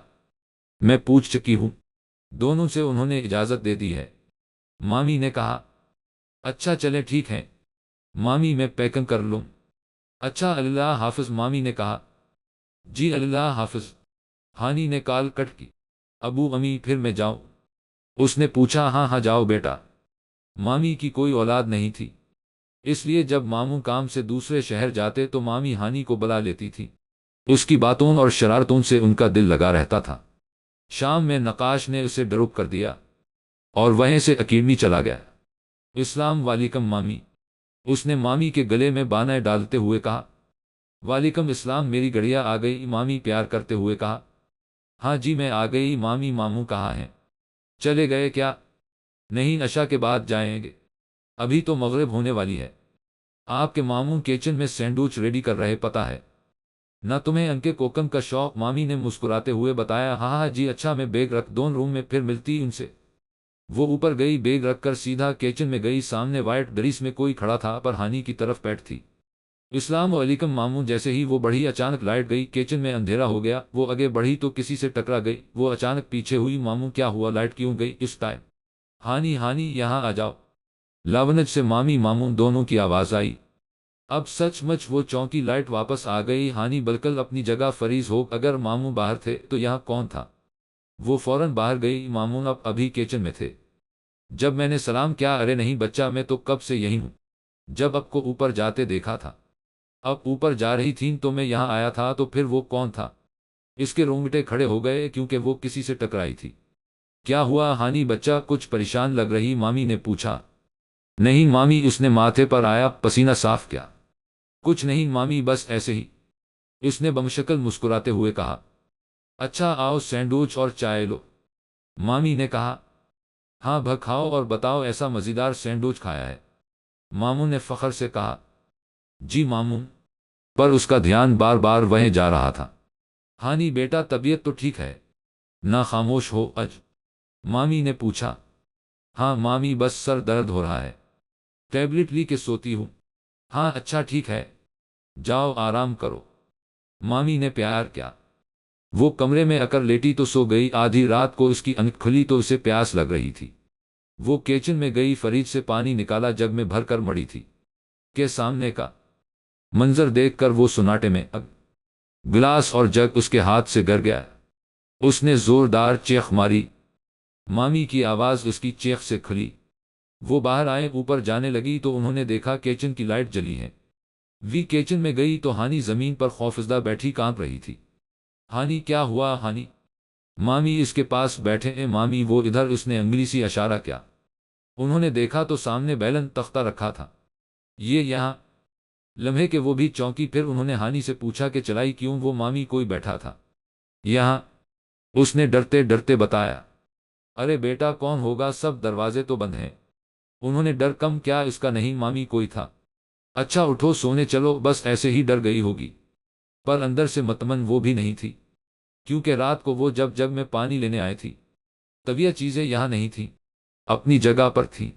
میں پوچھ چکی ہوں، دونوں سے انہوں نے اجازت دے دی ہے، مامی نے کہا۔ اچھا چلے ٹھیک ہے مامی، میں پیکنگ کر لوں؟ اچھا اللہ حافظ مامی نے کہا۔ جی اللہ حافظ، ہانی نے کال کٹ کی۔ ابو امی پھر میں جاؤں؟ اس نے پوچھا۔ ہاں ہاں جاؤ بیٹا، مامی کی کوئی اولاد نہیں تھی، اس لیے جب ماموں کام سے دوسرے شہر جاتے تو مامی ہانی کو بلا لیتی تھی، اس کی باتوں اور شرارتوں سے ان کا دل لگا رہتا تھا۔ شام میں نقاش نے اسے ڈروپ کر دیا اور وہیں سے اکیڈمی چلا گیا۔ السلام علیکم مامی، اس نے مامی کے گلے میں بانے ڈالتے ہوئے کہا۔ وعلیکم السلام میری گڑیا آ گئی، مامی پیار کرتے ہوئے کہا۔ ہاں جی میں آ گئی مامی، ماموں کہاں ہیں؟ چلے گئے کیا؟ نہیں، عشاء کے بعد جائیں گے، ابھی تو مغرب ہونے والی ہے۔ آپ کے ماموں کچن میں سینڈوچ ریڈی کر رہے، پتہ ہے نہ تمہیں ان کے کوکم کا شوق؟ مامی نے مسکراتے ہوئے بتایا۔ ہاں ہاں جی، اچھا میں بیگ رکھ دون روم میں، پھر ملتی ان سے۔ وہ اوپر گئی، بیگ رکھ کر سیدھا کچن میں گئی۔ سامنے وائٹ ڈریس میں کوئی کھڑا تھا پر ہانی کی طرف پیٹ تھی۔ السلام علیکم ماموں، جیسے ہی وہ بڑھی اچانک لائٹ گئی، کچن میں اندھیرا ہو گیا۔ وہ آگے بڑھی تو کسی سے ٹکرا گئی، وہ اچانک پیچھے ہوئی۔ ماموں کیا ہوا، لائٹ کیوں گئی اس ٹائم؟ ہانی ہانی یہاں آ جاؤ، لاونج سے مامی ماموں دونوں کی آواز آئی۔ اب سچ مچ وہ چونکی، لائٹ واپس آ گئی۔ ہانی بالکل اپنی جگہ فریز ہو، اگر ماموں باہر تھے تو یہاں کون تھا؟ وہ فوراً باہر گئی۔ ماموں ابھی کچن میں تھے جب میں نے سلام کیا۔ ارے نہیں بچہ، میں تو کب سے یہی ہوں، جب اب کو اوپر جاتے دیکھا تھا۔ اب اوپر جا رہی تھیں تو میں یہاں آیا تھا، تو پھر وہ کون تھا؟ اس کے رونگٹے کھڑے ہو گئے کیونکہ وہ کسی سے ٹکرائی تھی۔ کیا ہوا ہانی بچہ، کچھ پریشان لگ رہی، مامی نے پوچھا۔ نہیں مامی، اس نے ماتھے پر آیا پسینہ صاف کیا۔ کچھ نہیں مامی، بس ایسے ہی، اس نے بمشکل مسکراتے ہوئے کہا۔ اچھا آؤ سینڈوچ اور چائے لو، مامی نے کہا۔ ہاں کھاؤ اور بتاؤ ایسا مزیدار سینڈوچ کھایا ہے، ماموں نے فخر سے کہا۔ جی ماموں، پر اس کا دھیان بار بار وہیں جا رہا تھا۔ ہانی بیٹا طبیعت تو ٹھیک ہے نہ، خاموش ہو اج، مامی نے پوچھا۔ ہاں مامی، بس سر درد ہو رہا ہے، ٹیبلٹ لی کے سوتی ہوں۔ ہاں اچھا ٹھیک ہے، جاؤ آرام کرو، مامی نے پیار کیا۔ وہ کمرے میں اکر لیٹی تو سو گئی۔ آدھی رات کو اس کی آنکھ کھلی تو اسے پیاس لگ رہی تھی۔ وہ کچن میں گئی، فریج سے پانی نکالا، جگ میں بھر کر مڑی تھی کہ سامنے کا منظر دیکھ کر وہ سناٹے میں گلاس اور جگ اس کے ہاتھ سے گر گیا۔ اس نے زوردار چیخ ماری، مامی کی آواز اس کی چیخ سے کھلی۔ وہ باہر آئے، اوپر جانے لگی تو انہوں نے دیکھا کچن کی لائٹ جلی ہے۔ وی کچن میں گئی تو ہانی زمین پر خوفزدہ بیٹھی کانپ رہی تھی۔ ہانی کیا ہوا ہانی؟ مامی اس کے پاس بیٹھے ہیں مامی، وہ ادھر، اس نے انگلی سے اشارہ کیا۔ انہوں نے دیکھا تو سامنے بیلن تختہ رکھا تھا۔ یہ یہاں لمحے کہ وہ بھی چونکی، پھر انہوں نے ہانی سے پوچھا کہ چلائی کیوں؟ وہ مامی کوئی بیٹھا تھا یہاں، اس نے ڈرتے ڈرتے بتایا۔ ارے بیٹا کون ہوگا، سب دروازے تو بند ہیں۔ انہوں نے ڈر کم کیا، اس کا نہیں مامی کوئی تھا۔ اچھا اٹھو سونے چلو، بس ایسے ہی ڈر گئی ہوگی۔ پر اندر سے مطمئن وہ بھی نہیں تھی، کیونکہ رات کو وہ جب جگ میں پانی لینے آئے تھی تب یہ چیزیں یہاں نہیں تھیں، اپنی جگہ پر تھیں۔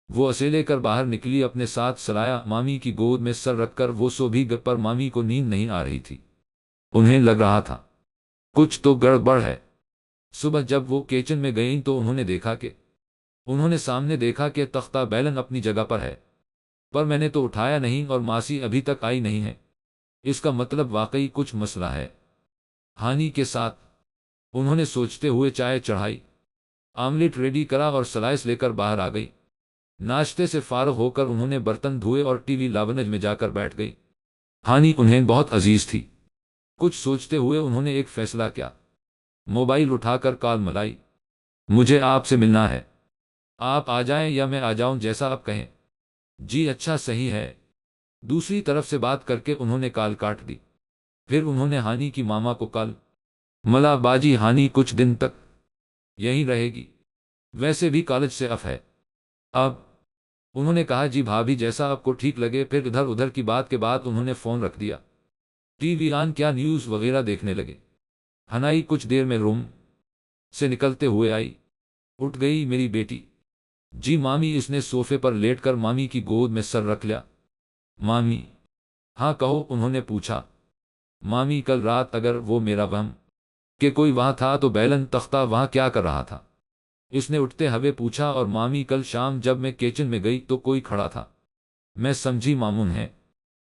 وہ اسے لے کر باہر نکلی، اپنے ساتھ سلایا، مامی کی گود میں سر رکھ کر وہ سو بھی گئی، پر مامی کو نیند نہیں آ رہی تھی۔ انہیں لگ رہا تھا کچھ تو گڑبڑ ہے۔ صبح جب وہ کچن میں گئیں تو انہوں نے سامنے دیکھا کہ تختہ بیلن اپنی جگہ پر ہے، پر میں نے تو اٹھایا نہیں اور ماسی ابھی تک آئی نہیں ہے، اس کا مطلب واقعی کچھ مسئلہ ہے ہانی کے ساتھ۔ انہوں نے سوچتے ہوئے چائے چڑھائی، آملیٹ ریڈی کرا اور سلائس لے کر باہر آ گئی۔ ناشتے سے فارغ ہو کر انہوں نے برتن دھوئے اور ٹی وی لاونج میں جا کر بیٹھ گئی۔ ہانی انہیں بہت عزیز تھی۔ کچھ سوچتے ہوئے انہوں نے ایک فیصلہ کیا، موبائل اٹھا کر کال ملائی۔ مجھے آپ سے ملنا ہے، آپ آ جائیں یا میں آ جاؤں، جیسا آپ کہیں۔ جی اچھا صحیح ہے۔ دوسری طرف سے بات کر کے انہوں نے کال کاٹ دی۔ پھر انہوں نے ہانی کی ماما کو کال ملا، باجی ہانی کچھ دن تک یہیں رہے گی، ویسے بھی کالج سے آف ہے اب۔ انہوں نے کہا جی بھابھی جیسا آپ کو ٹھیک لگے۔ پھر ادھر ادھر کی بات کے بعد انہوں نے فون رکھ دیا، ٹی وی آن کیا، نیوز وغیرہ دیکھنے لگے۔ ہنائی کچھ دیر میں روم سے نکلتے ہوئے آئی۔ اٹھ گئی میری بیٹی؟ جی مامی، اس نے صوفے پر لیٹ کر مامی کی گود میں سر رکھ لیا۔ مامی ہاں کہو، انہوں نے پوچھا۔ مامی کل رات اگر وہ میرا وہم کہ کوئی وہاں تھا تو بیلن تختہ وہاں کیا کر رہا تھا؟ اس نے اٹھتے ہوئے پوچھا۔ اور مامی کل شام جب میں کچن میں گئی تو کوئی کھڑا تھا، میں سمجھی مامون ہے،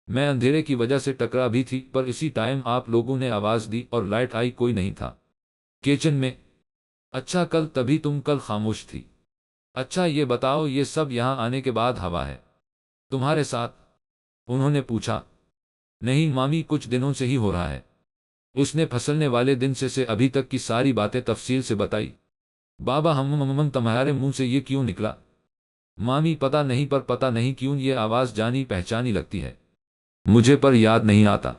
میں اندھیرے کی وجہ سے ٹکرا بھی تھی، پر اسی ٹائم آپ لوگوں نے آواز دی اور لائٹ آئی، کوئی نہیں تھا کچن میں۔ اچھا کل تبھی تم کل خاموش تھی۔ اچھا یہ بتاؤ، یہ سب یہاں آنے کے بعد ہوا ہے تمہارے ساتھ؟ انہوں نے پوچھا۔ نہیں مامی، کچھ دنوں سے ہی ہو رہا ہے۔ اس نے پھسلنے والے دن سے ابھی تک کی ساری باتیں تفصیل سے بتائی۔ بابا ہم تمہارے منہ سے یہ کیوں نکلا؟ مامی پتہ نہیں، پر پتہ نہیں کیوں یہ آواز جانی پہچانی لگتی ہے مجھے، پر یاد نہیں آتا۔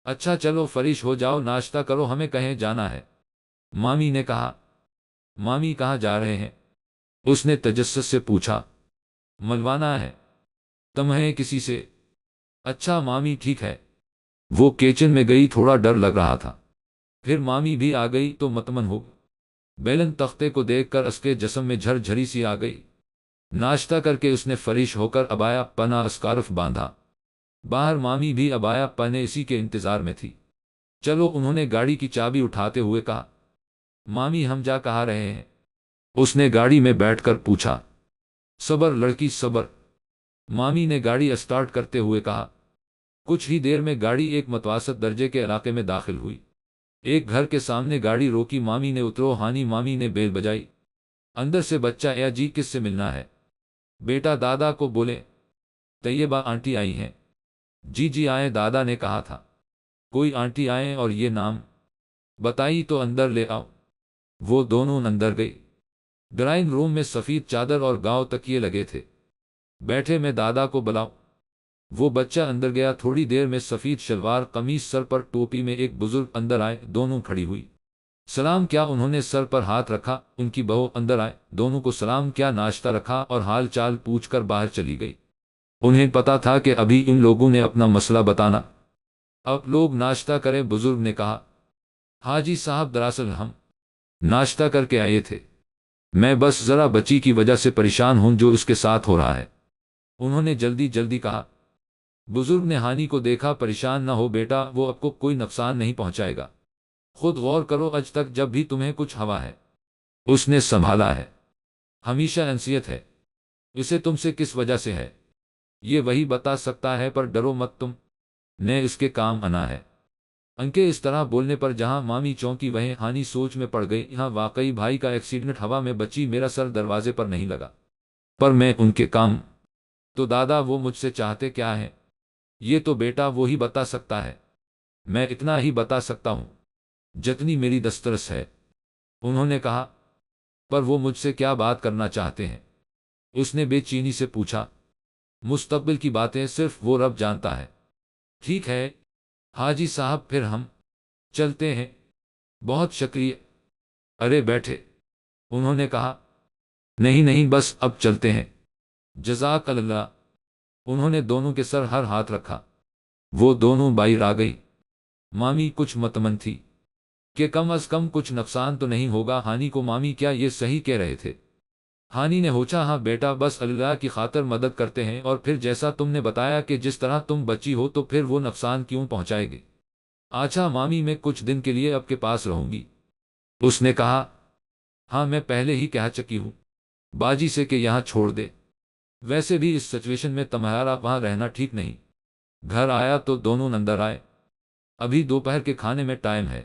اچھا چلو فریش ہو جاؤ، ناشتہ کرو، ہمیں کہیں جانا ہے، مامی نے کہا۔ مامی کہاں جا رہے ہیں؟ اس نے تجسس سے پوچھا، ملوانا ہے تمہیں کسی سے؟ اچھا مامی ٹھیک ہے۔ وہ کچن میں گئی، تھوڑا ڈر لگ رہا تھا۔ پھر مامی بھی آ گئی تو مطمئن ہو۔ بیلن تختے کو دیکھ کر اس کے جسم میں جھر جھری سی آ گئی۔ ناشتہ کر کے اس نے فریش ہو کر ابایا پنا اسکارف باندھا۔ باہر مامی بھی ابایا پنے اسی کے انتظار میں تھی۔ چلو، انہوں نے گاڑی کی چابی اٹھاتے ہوئے کہا۔ مامی ہم جا کہاں رہے ہیں؟ اس نے گاڑی میں بیٹھ کر پوچھا۔ صبر لڑکی صبر، مامی نے گاڑی اسٹارٹ کرتے ہوئے کہا۔ کچھ ہی دیر میں گاڑی ایک متوسط درجے کے علاقے میں داخل ہوئی۔ ایک گھر کے سامنے گاڑی روکی، مامی نے اترو، ہانی مامی نے بیل بجائی۔ اندر سے بچہ ایا جی کس سے ملنا ہے؟ بیٹا دادا کو بولے۔ طیبہ آنٹی آئی ہیں۔ جی جی آئیں، دادا نے کہا تھا کوئی آنٹی آئیں اور یہ نام بتائی تو اندر لے آؤ۔ وہ دونوں اندر گئی۔ ڈرائنگ روم میں سفید چادر اور گاؤں تکیے لگے تھے۔ بیٹھے میں دادا کو بلاؤ۔ وہ بچہ اندر گیا۔ تھوڑی دیر میں سفید شلوار قمیص سر پر ٹوپی میں ایک بزرگ اندر آئے، دونوں کھڑی ہوئی۔ سلام کیا؟ انہوں نے سر پر ہاتھ رکھا۔ ان کی بہو اندر آئے، دونوں کو سلام کیا، ناشتہ رکھا اور حال چال پوچھ کر باہر چلی گئی۔ انہیں پتا تھا کہ ابھی ان لوگوں نے اپنا مسئلہ بتانا۔ اب لوگ ناشتہ کریں، بزرگ نے کہا۔ حاجی صاحب دراصل ہم ناشتہ کر کے آئے تھے، میں بس ذرا بچی کی وجہ سے پریشان ہوں جو اس کے ساتھ ہو رہا ہے، انہوں نے جلدی جلدی کہا۔ بزرگ نے ہانی کو دیکھا۔ پریشان نہ ہو بیٹا، وہ آپ کو کوئی نقصان نہیں پہنچائے گا، خود غور کرو آج تک جب بھی تمہیں کچھ ہوا ہے اس نے سنبھالا ہے، ہمیشہ انسیت ہے، اسے تم سے کس وجہ سے ہے یہ وہی بتا سکتا ہے، پر ڈرو مت، تم نے اس کے کام آنا ہے۔ ان کے اس طرح بولنے پر جہاں مامی چونکی وہیں ہانی سوچ میں پڑ گئی، یہاں واقعی بھائی کا ایکسیڈنٹ ہوا میں بچی، میرا سر دروازے پر نہیں لگا، پر میں ان کے کام تو دادا وہ مجھ سے چاہتے کیا ہے یہ تو بیٹا وہی بتا سکتا ہے، میں اتنا ہی بتا سکتا ہوں جتنی میری دسترس ہے، انہوں نے کہا۔ پر وہ مجھ سے کیا بات کرنا چاہتے ہیں؟ اس نے بے چینی سے پوچھا۔ مستقبل کی باتیں صرف وہ رب جانتا ہے۔ ٹھیک ہے حاجی صاحب، پھر ہم چلتے ہیں، بہت شکریہ۔ ارے بیٹھے، انہوں نے کہا۔ نہیں نہیں، بس اب چلتے ہیں، جزاک اللہ۔ انہوں نے دونوں کے سر ہر ہاتھ رکھا۔ وہ دونوں باہر آ گئی۔ مامی کچھ مطمئن تھی کہ کم از کم کچھ نقصان تو نہیں ہوگا۔ ہانی کو مامی کیا یہ صحیح کہہ رہے تھے؟ ہانی نے ہوچا، ہاں بیٹا، بس اللہ کی خاطر مدد کرتے ہیں، اور پھر جیسا تم نے بتایا کہ جس طرح تم بچی ہو تو پھر وہ نقصان کیوں پہنچائے گی؟ اچھا مامی، میں کچھ دن کے لیے آپ کے پاس رہوں گی، اس نے کہا۔ ہاں میں پہلے ہی کہہ چکی ہوں باجی سے کہ یہاں چھوڑ دے، ویسے بھی اس سچویشن میں تمہارا وہاں رہنا ٹھیک نہیں۔ گھر آیا تو دونوں اندر آئے۔ ابھی دوپہر کے کھانے میں ٹائم ہے،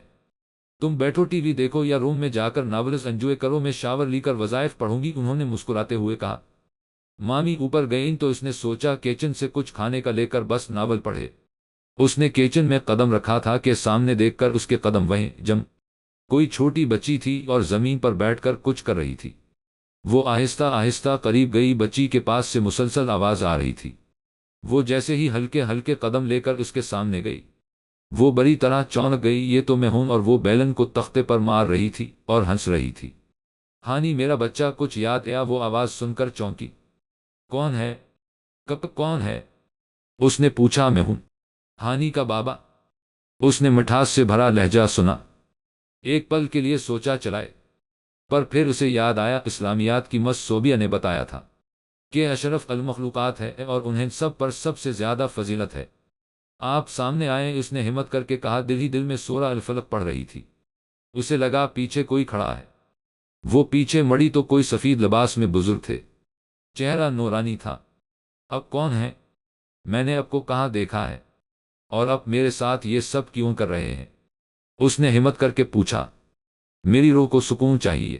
تم بیٹھو ٹی وی دیکھو یا روم میں جا کر ناولز انجوائے کرو، میں شاور لی کر وظائف پڑھوں گی، انہوں نے مسکراتے ہوئے کہا۔ مامی اوپر گئیں تو اس نے سوچا کچن سے کچھ کھانے کا لے کر بس ناول پڑھے۔ اس نے کچن میں قدم رکھا تھا کہ سامنے دیکھ کر اس کے قدم وہیں جم۔ کوئی چھوٹی بچی تھی اور زمین پر بیٹھ کر کچھ کر رہی تھی۔ وہ آہستہ آہستہ قریب گئی، بچی کے پاس سے مسلسل آواز آ رہی تھی۔ وہ جیسے ہی ہلکے ہلکے قدم لے کر اس کے سامنے گئی، وہ بری طرح چونک گئی، یہ تو میں ہوں، اور وہ بیلن کو تختے پر مار رہی تھی اور ہنس رہی تھی۔ ہانی میرا بچہ، کچھ یاد آیا؟ وہ آواز سن کر چونکی۔ کون ہے؟ کون ہے؟ اس نے پوچھا۔ میں ہوں، ہانی کا بابا، اس نے مٹھاس سے بھرا لہجہ سنا۔ ایک پل کے لیے سوچا چلائے، پر پھر اسے یاد آیا اسلامیات کی مس صوبیہ نے بتایا تھا کہ اشرف المخلوقات ہے اور انہیں سب پر سب سے زیادہ فضیلت ہے۔ آپ سامنے آئے، اس نے ہمت کر کے کہا۔ دل ہی دل میں سورہ الفلق پڑھ رہی تھی۔ اسے لگا پیچھے کوئی کھڑا ہے۔ وہ پیچھے مڑی تو کوئی سفید لباس میں بزرگ تھے، چہرہ نورانی تھا۔ اب کون ہے؟ میں نے اب کو کہاں دیکھا ہے، اور اب میرے ساتھ یہ سب کیوں کر رہے ہیں؟ اس نے ہمت کر کے پوچھا۔ میری روح کو سکون چاہیے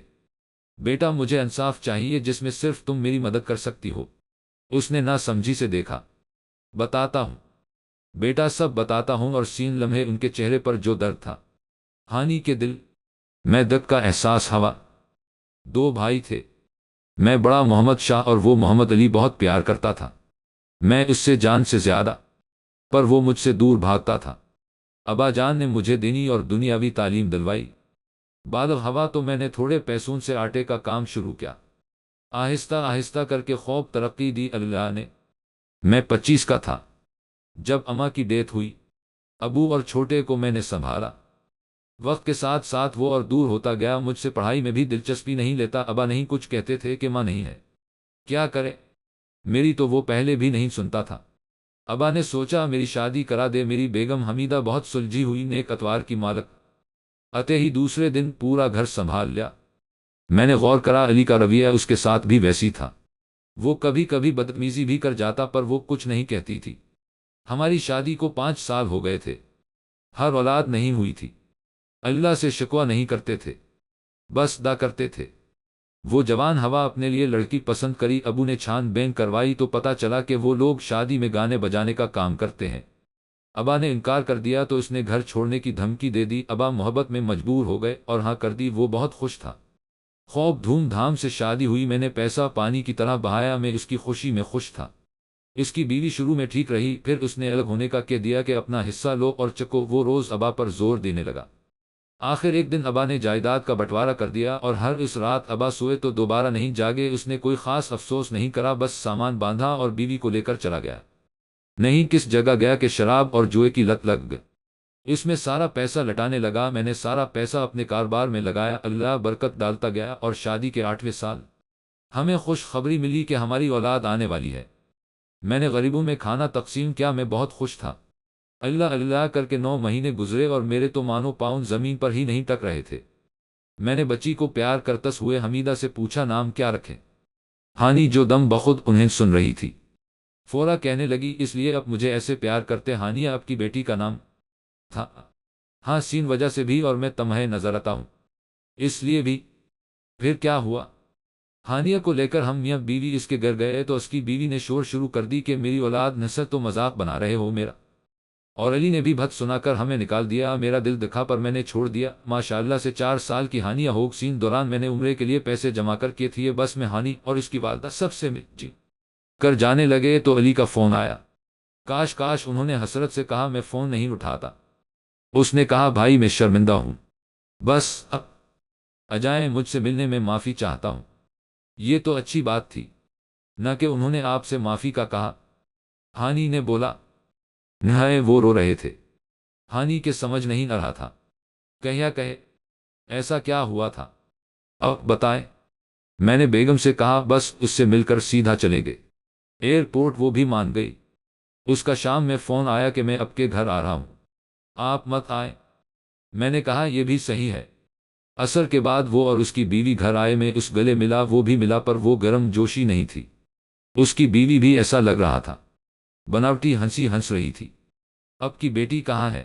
بیٹا، مجھے انصاف چاہیے جس میں صرف تم میری مدد کر سکتی ہو۔ اس نے نہ سمجھی سے دیکھا۔ بتاتا ہوں بیٹا، سب بتاتا ہوں، اور سین لمحے ان کے چہرے پر جو درد تھا، ہانی کے دل میں درد کا احساس ہوا۔ دو بھائی تھے، میں بڑا محمد شاہ اور وہ محمد علی، بہت پیار کرتا تھا میں اس سے جان سے زیادہ، پر وہ مجھ سے دور بھاگتا تھا۔ ابا جان نے مجھے دینی اور دنیاوی تعلیم دلوائی، بالغ ہوا تو میں نے تھوڑے پیسوں سے آٹے کا کام شروع کیا۔ آہستہ آہستہ کر کے خوب ترقی دی اللہ نے۔ میں 25 کا تھا جب اماں کی ڈیتھ ہوئی۔ ابو اور چھوٹے کو میں نے سنبھالا۔ وقت کے ساتھ ساتھ وہ اور دور ہوتا گیا، مجھ سے پڑھائی میں بھی دلچسپی نہیں لیتا۔ ابا نہیں کچھ کہتے تھے کہ ماں نہیں ہے، کیا کرے؟ میری تو وہ پہلے بھی نہیں سنتا تھا۔ ابا نے سوچا میری شادی کرا دے۔ میری بیگم حمیدہ بہت سلجھی ہوئی، نیک اتوار کی مالک، اتے ہی دوسرے دن پورا گھر سنبھال لیا۔ میں نے غور کرا علی کا رویہ اس کے ساتھ بھی ویسی تھا۔ وہ کبھی کبھی بدتمیزی بھی کر جاتا پر وہ کچھ نہیں کہتی تھی۔ ہماری شادی کو 5 سال ہو گئے تھے، ہر اولاد نہیں ہوئی تھی۔ اللہ سے شکوہ نہیں کرتے تھے، بس دعا کرتے تھے۔ وہ جوان ہوا اپنے لیے لڑکی پسند کری۔ ابو نے چھان بین کروائی تو پتا چلا کہ وہ لوگ شادی میں گانے بجانے کا کام کرتے ہیں۔ ابا نے انکار کر دیا تو اس نے گھر چھوڑنے کی دھمکی دے دی۔ ابا محبت میں مجبور ہو گئے اور ہاں کر دی۔ وہ بہت خوش تھا، خوب دھوم دھام سے شادی ہوئی۔ میں نے پیسہ پانی کی طرح بہایا، میں اس کی خوشی میں خوش تھا۔ اس کی بیوی شروع میں ٹھیک رہی، پھر اس نے الگ ہونے کا کہہ دیا کہ اپنا حصہ لو اور چکو۔ وہ روز ابا پر زور دینے لگا۔ آخر ایک دن ابا نے جائیداد کا بٹوارہ کر دیا اور ہر اس رات ابا سوئے تو دوبارہ نہیں جاگے۔ اس نے کوئی خاص افسوس نہیں کرا، بس سامان باندھا اور بیوی کو لے کر چلا گیا۔ نہیں کس جگہ گیا کہ شراب اور جوئے کی لت لگ گئی۔ اس میں سارا پیسہ لٹانے لگا۔ میں نے سارا پیسہ اپنے کاروبار میں لگایا، اللہ برکت ڈالتا گیا، اور شادی کے 8ویں سال ہمیں خوش خبری ملی کہ ہماری اولاد آنے والی ہے۔ میں نے غریبوں میں کھانا تقسیم کیا، میں بہت خوش تھا۔ اللہ اللہ کر کے 9 مہینے گزرے اور میرے تو مانو پاؤں زمین پر ہی نہیں ٹک رہے تھے۔ میں نے بچی کو پیار کرتس ہوئے حمیدہ سے پوچھا نام کیا رکھے؟ ہانی جو دم بخود انہیں سن رہی تھی فورا کہنے لگی اس لیے اب مجھے ایسے پیار کرتے ہانیہ آپ کی بیٹی کا نام تھا؟ ہاں سین وجہ سے بھی، اور میں تمہیں نظر آتا ہوں اس لیے بھی۔ پھر کیا ہوا؟ ہانیہ کو لے کر ہم میاں بیوی اس کے گھر گئے تو اس کی بیوی نے شور شروع کر دی کہ میری اولاد نسل تو مذاق بنا رہے ہو میرا، اور علی نے بھی بھت سنا کر ہمیں نکال دیا۔ میرا دل دکھا پر میں نے چھوڑ دیا۔ ماشاءاللہ سے 4 سال کی ہانیہ ہو۔ سین دوران میں نے عمرے کے لیے پیسے جمع کر کیے تھے، بس میں ہانی اور اس کی والدہ سب سے مل کر جانے لگے تو علی کا فون آیا۔ کاش انہوں نے حسرت سے کہا میں فون نہیں اٹھاتا۔ اس نے کہا بھائی میں شرمندہ ہوں، بس اب اجائیں مجھ سے ملنے میں معافی چاہتا ہوں۔ یہ تو اچھی بات تھی نہ کہ انہوں نے آپ سے معافی کا کہا۔ ہانی نے بولا نہائے وہ رو رہے تھے۔ ہانی کے سمجھ نہیں آ رہا تھا کہے ایسا کیا ہوا تھا، اب بتائیں۔ میں نے بیگم سے کہا بس اس سے مل کر سیدھا چلے گئے ایئرپورٹ۔ وہ بھی مان گئی۔ اس کا شام میں فون آیا کہ میں اب کے گھر آ رہا ہوں، آپ مت آئیں۔ میں نے کہا یہ بھی صحیح ہے۔ عصر کے بعد وہ اور اس کی بیوی گھر آئے۔ میں اس گلے ملا، وہ بھی ملا، پر وہ گرم جوشی نہیں تھی۔ اس کی بیوی بھی ایسا لگ رہا تھا بناوٹی ہنسی ہنس رہی تھی۔ اب کی بیٹی کہاں ہے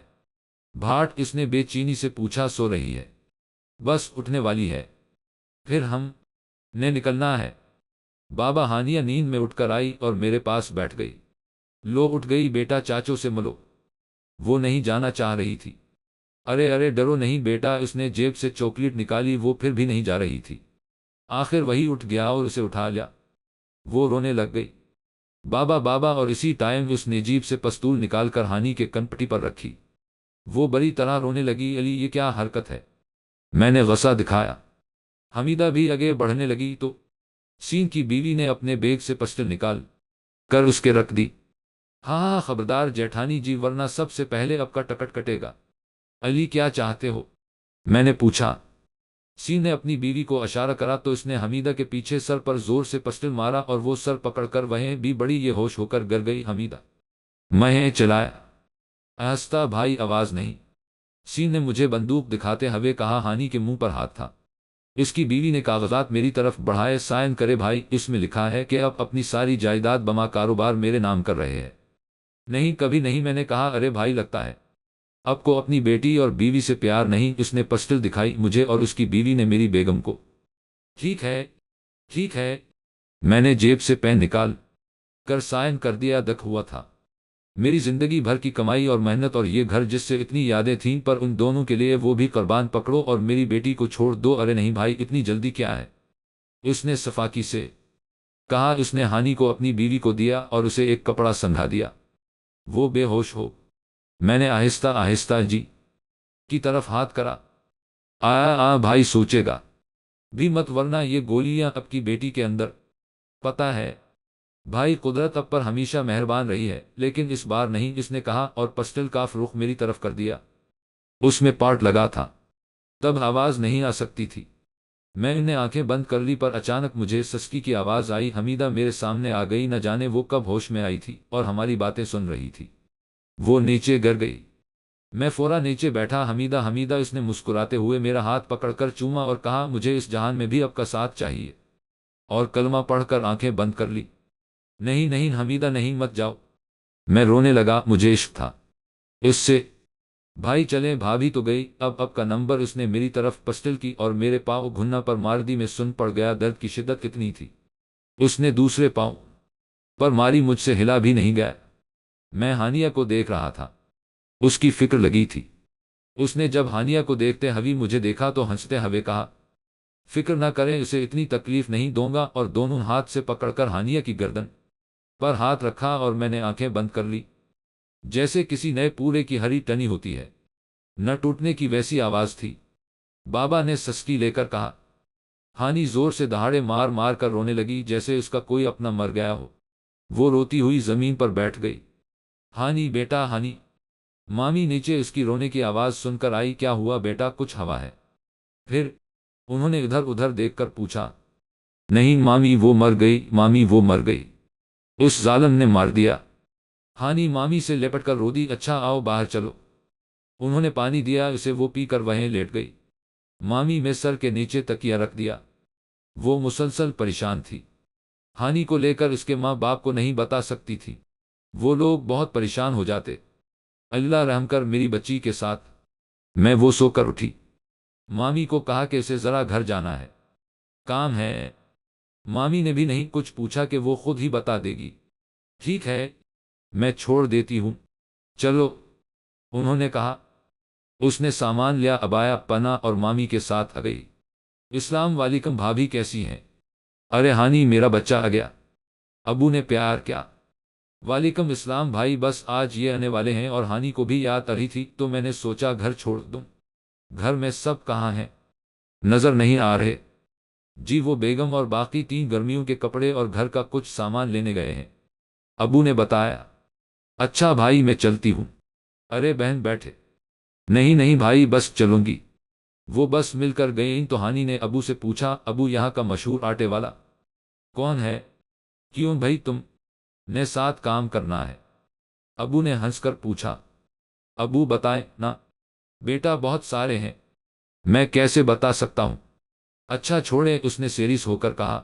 بھاٹ؟ اس نے بے چینی سے پوچھا۔ سو رہی ہے، بس اٹھنے والی ہے، پھر ہم نے نکلنا ہے۔ بابا ہانیہ نیند میں اٹھ کر آئی اور میرے پاس بیٹھ گئی۔ لو اٹھ گئی بیٹا، چاچو سے ملو۔ وہ نہیں جانا چاہ رہی تھی۔ ارے ڈرو نہیں بیٹا۔ اس نے جیب سے چاکلیٹ نکالی، وہ پھر بھی نہیں جا رہی تھی۔ آخر وہی اٹھ گیا اور اسے اٹھا لیا۔ وہ رونے لگ گئی بابا، اور اسی ٹائم اس نے جیب سے پستول نکال کر ہانی کے کن پٹی پر رکھی۔ وہ بڑی طرح رونے لگی۔ علی یہ کیا حرکت ہے؟ میں نے غصہ دکھایا۔ حمیدہ بھی آگے بڑھنے لگی تو سین کی بیوی نے اپنے بیگ سے پستول نکال کر اس کے رکھ دی۔ ہاں خبردار جیٹھانی جی، ورنہ سب سے پہلے اب کا ٹکٹ کٹے گا۔ علی کیا چاہتے ہو؟ میں نے پوچھا۔ سین نے اپنی بیوی کو اشارہ کرا تو اس نے حمیدہ کے پیچھے سر پر زور سے پستول مارا اور وہ سر پکڑ کر وہیں بھی بڑی یہ ہوش ہو کر گر گئی۔ حمیدہ میں چلایا آہستہ بھائی، آواز نہیں۔ سین نے مجھے بندوق دکھاتے ہوئے کہا۔ ہانی کے منہ پر ہاتھ تھا۔ اس کی بیوی نے کاغذات میری طرف بڑھائے۔ سائن کرے بھائی، اس میں لکھا ہے کہ اب اپنی ساری جائیداد بما کاروبار میرے نام کر رہے ہیں۔ نہیں کبھی نہیں، میں نے کہا۔ ارے بھائی لگتا ہے اب کو اپنی بیٹی اور بیوی سے پیار نہیں۔ اس نے پستول دکھائی مجھے اور اس کی بیوی نے میری بیگم کو۔ ٹھیک ہے۔ میں نے جیب سے پین نکال کر سائن کر دیا۔ دکھ ہوا تھا میری زندگی بھر کی کمائی اور محنت اور یہ گھر جس سے اتنی یادیں تھیں، پر ان دونوں کے لیے وہ بھی قربان پکڑو اور میری بیٹی کو چھوڑ دو۔ ارے نہیں بھائی، اتنی جلدی کیا ہے؟ اس نے صفاقی سے کہا۔ اس نے ہانی کو اپنی بیوی کو دیا اور اسے ایک کپڑا سنگھا دیا۔ وہ بے ہوش ہو۔ میں نے آہستہ آہستہ جی کی طرف ہاتھ کرا۔ بھائی سوچے گا بھی مت، ورنہ یہ گولیاں اب کی بیٹی کے اندر پتہ ہے بھائی، قدرت اب پر ہمیشہ مہربان رہی ہے، لیکن اس بار نہیں، اس نے کہا اور پسٹل کا رخ میری طرف کر دیا۔ اس میں پارٹ لگا تھا، تب آواز نہیں آ سکتی تھی۔ میں نے آنکھیں بند کر لی، پر اچانک مجھے سسکی کی آواز آئی۔ حمیدہ میرے سامنے آ گئی، نہ جانے وہ کب ہوش میں آئی تھی اور ہماری باتیں سن رہی تھی۔ وہ نیچے گر گئی، میں فوراً نیچے بیٹھا۔ حمیدہ حمیدہ، اس نے مسکراتے ہوئے میرا ہاتھ پکڑ کر چوما اور کہا مجھے اس جہان میں بھی آپ کا ساتھ چاہیے، اور کلمہ پڑھ کر آنکھیں بند کر لی۔ نہیں نہیں حمیدہ نہیں، مت جاؤ۔ میں رونے لگا، مجھے عشق تھا اس سے۔ بھائی چلیں، بھابھی تو گئی، اب کا نمبر۔ اس نے میری طرف پسٹل کی اور میرے پاؤں گھننا پر مار دی۔ میں سن پڑ گیا، درد کی شدت کتنی تھی۔ اس نے دوسرے پاؤں پر ماری، مجھ سے ہلا بھی نہیں گیا۔ میں ہانیہ کو دیکھ رہا تھا، اس کی فکر لگی تھی۔ اس نے جب ہانیہ کو دیکھتے ہوئے مجھے دیکھا تو ہنستے ہوئے کہا فکر نہ کریں، اسے اتنی تکلیف نہیں دوں گا، اور دونوں ہاتھ سے پکڑ کر ہانیہ کی گردن پر ہاتھ رکھا اور میں نے آنکھیں بند کر لی۔ جیسے کسی نئے پورے کی ہری ٹنی ہوتی ہے، نہ ٹوٹنے کی، ویسی آواز تھی۔ بابا نے سسکی لے کر کہا۔ ہانی زور سے دہاڑے مار مار کر رونے لگی، جیسے اس کا کوئی اپنا مر گیا ہو۔ وہ روتی ہوئی زمین پر بیٹھ گئی۔ ہانی بیٹا، ہانی۔ مامی نیچے اس کی رونے کی آواز سن کر آئی۔ کیا ہوا بیٹا، کچھ ہوا ہے؟ پھر انہوں نے ادھر ادھر دیکھ کر پوچھا۔ نہیں مامی، وہ مر گئی، مامی وہ مر گئی، اس ظالم نے مار دیا۔ ہانی مامی سے لپٹ کر رو دی۔ اچھا آؤ باہر چلو۔ انہوں نے پانی دیا اسے، وہ پی کر وہیں لیٹ گئی۔ مامی میں سر کے نیچے تکیہ رکھ دیا۔ وہ مسلسل پریشان تھی۔ ہانی کو لے کر اس کے ماں باپ کو نہیں بتا سکتی تھی، وہ لوگ بہت پریشان ہو جاتے۔ اللہ رحم کر میری بچی کے ساتھ۔ میں وہ سو کر اٹھی، مامی کو کہا کہ اسے ذرا گھر جانا ہے، کام ہے۔ مامی نے بھی نہیں کچھ پوچھا کہ وہ خود ہی بتا دے گی۔ ٹھیک ہے، میں چھوڑ دیتی ہوں، چلو، انہوں نے کہا۔ اس نے سامان لیا، ابایا پنا اور مامی کے ساتھ آ گئی۔ السلام علیکم بھابھی، کیسی ہیں؟ ارے ہانی، میرا بچہ آ گیا، ابو نے پیار کیا۔ وعلیکم السلام بھائی، بس آج یہ آنے والے ہیں، اور ہانی کو بھی یاد آ رہی تھی تو میں نے سوچا گھر چھوڑ دوں۔ گھر میں سب کہاں ہیں؟ نظر نہیں آ رہے؟ جی، وہ بیگم اور باقی 3 گرمیوں کے کپڑے اور گھر کا کچھ سامان لینے گئے ہیں، ابو نے بتایا۔ اچھا بھائی، میں چلتی ہوں۔ ارے بہن بیٹھے۔ نہیں نہیں بھائی، بس چلوں گی۔ وہ بس مل کر گئیں تو ہانی نے ابو سے پوچھا ابو، یہاں کا مشہور آٹے والا کون ہے؟ کیوں بھائی، تم نے ساتھ کام کرنا ہے؟ ابو نے ہنس کر پوچھا۔ ابو بتائیں نا بیٹا، بہت سارے ہیں، میں کیسے بتا سکتا ہوں؟ اچھا چھوڑے، اس نے سیریس ہو کر کہا۔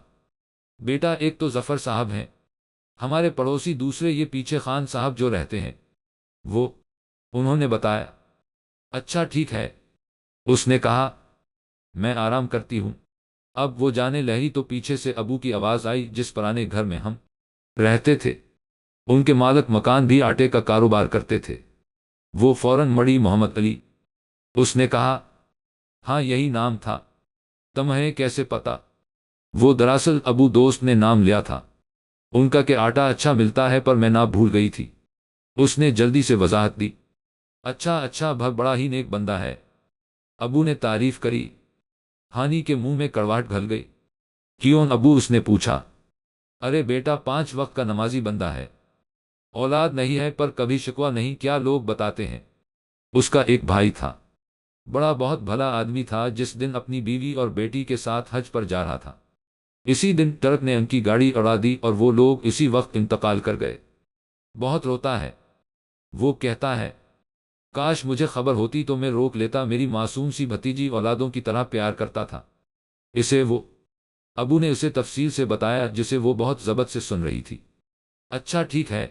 بیٹا ایک تو ظفر صاحب ہیں ہمارے پڑوسی، دوسرے یہ پیچھے خان صاحب جو رہتے ہیں وہ، انہوں نے بتایا۔ اچھا ٹھیک ہے، اس نے کہا، میں آرام کرتی ہوں۔ اب وہ جانے لگی تو پیچھے سے ابو کی آواز آئی، جس پرانے گھر میں ہم رہتے تھے ان کے مالک مکان بھی آٹے کا کاروبار کرتے تھے، وہ فوراً مڑی۔ محمد علی، اس نے کہا۔ ہاں یہی نام تھا، تمہیں کیسے پتا؟ وہ دراصل ابو دوست نے نام لیا تھا ان کا کہ آٹا اچھا ملتا ہے، پر میں نہ بھول گئی تھی، اس نے جلدی سے وضاحت دی۔ اچھا اچھا، بڑا ہی نیک بندہ ہے، ابو نے تعریف کری۔ ہانی کے منہ میں کڑواہٹ گھل گئی۔ کیوں ابو، اس نے پوچھا۔ ارے بیٹا، 5 وقت کا نمازی بندہ ہے، اولاد نہیں ہے، پر کبھی شکوہ نہیں کیا، لوگ بتاتے ہیں اس کا ایک بھائی تھا، بڑا بہت بھلا آدمی تھا، جس دن اپنی بیوی اور بیٹی کے ساتھ حج پر جا رہا تھا، اسی دن ٹرک نے ان کی گاڑی اڑا دی اور وہ لوگ اسی وقت انتقال کر گئے۔ بہت روتا ہے، وہ کہتا ہے کاش مجھے خبر ہوتی تو میں روک لیتا، میری معصوم سی بھتیجی اولادوں کی طرح پیار کرتا تھا اسے وہ۔ ابو نے اسے تفصیل سے بتایا، جسے وہ بہت ضبط سے سن رہی تھی۔ اچھا ٹھیک ہے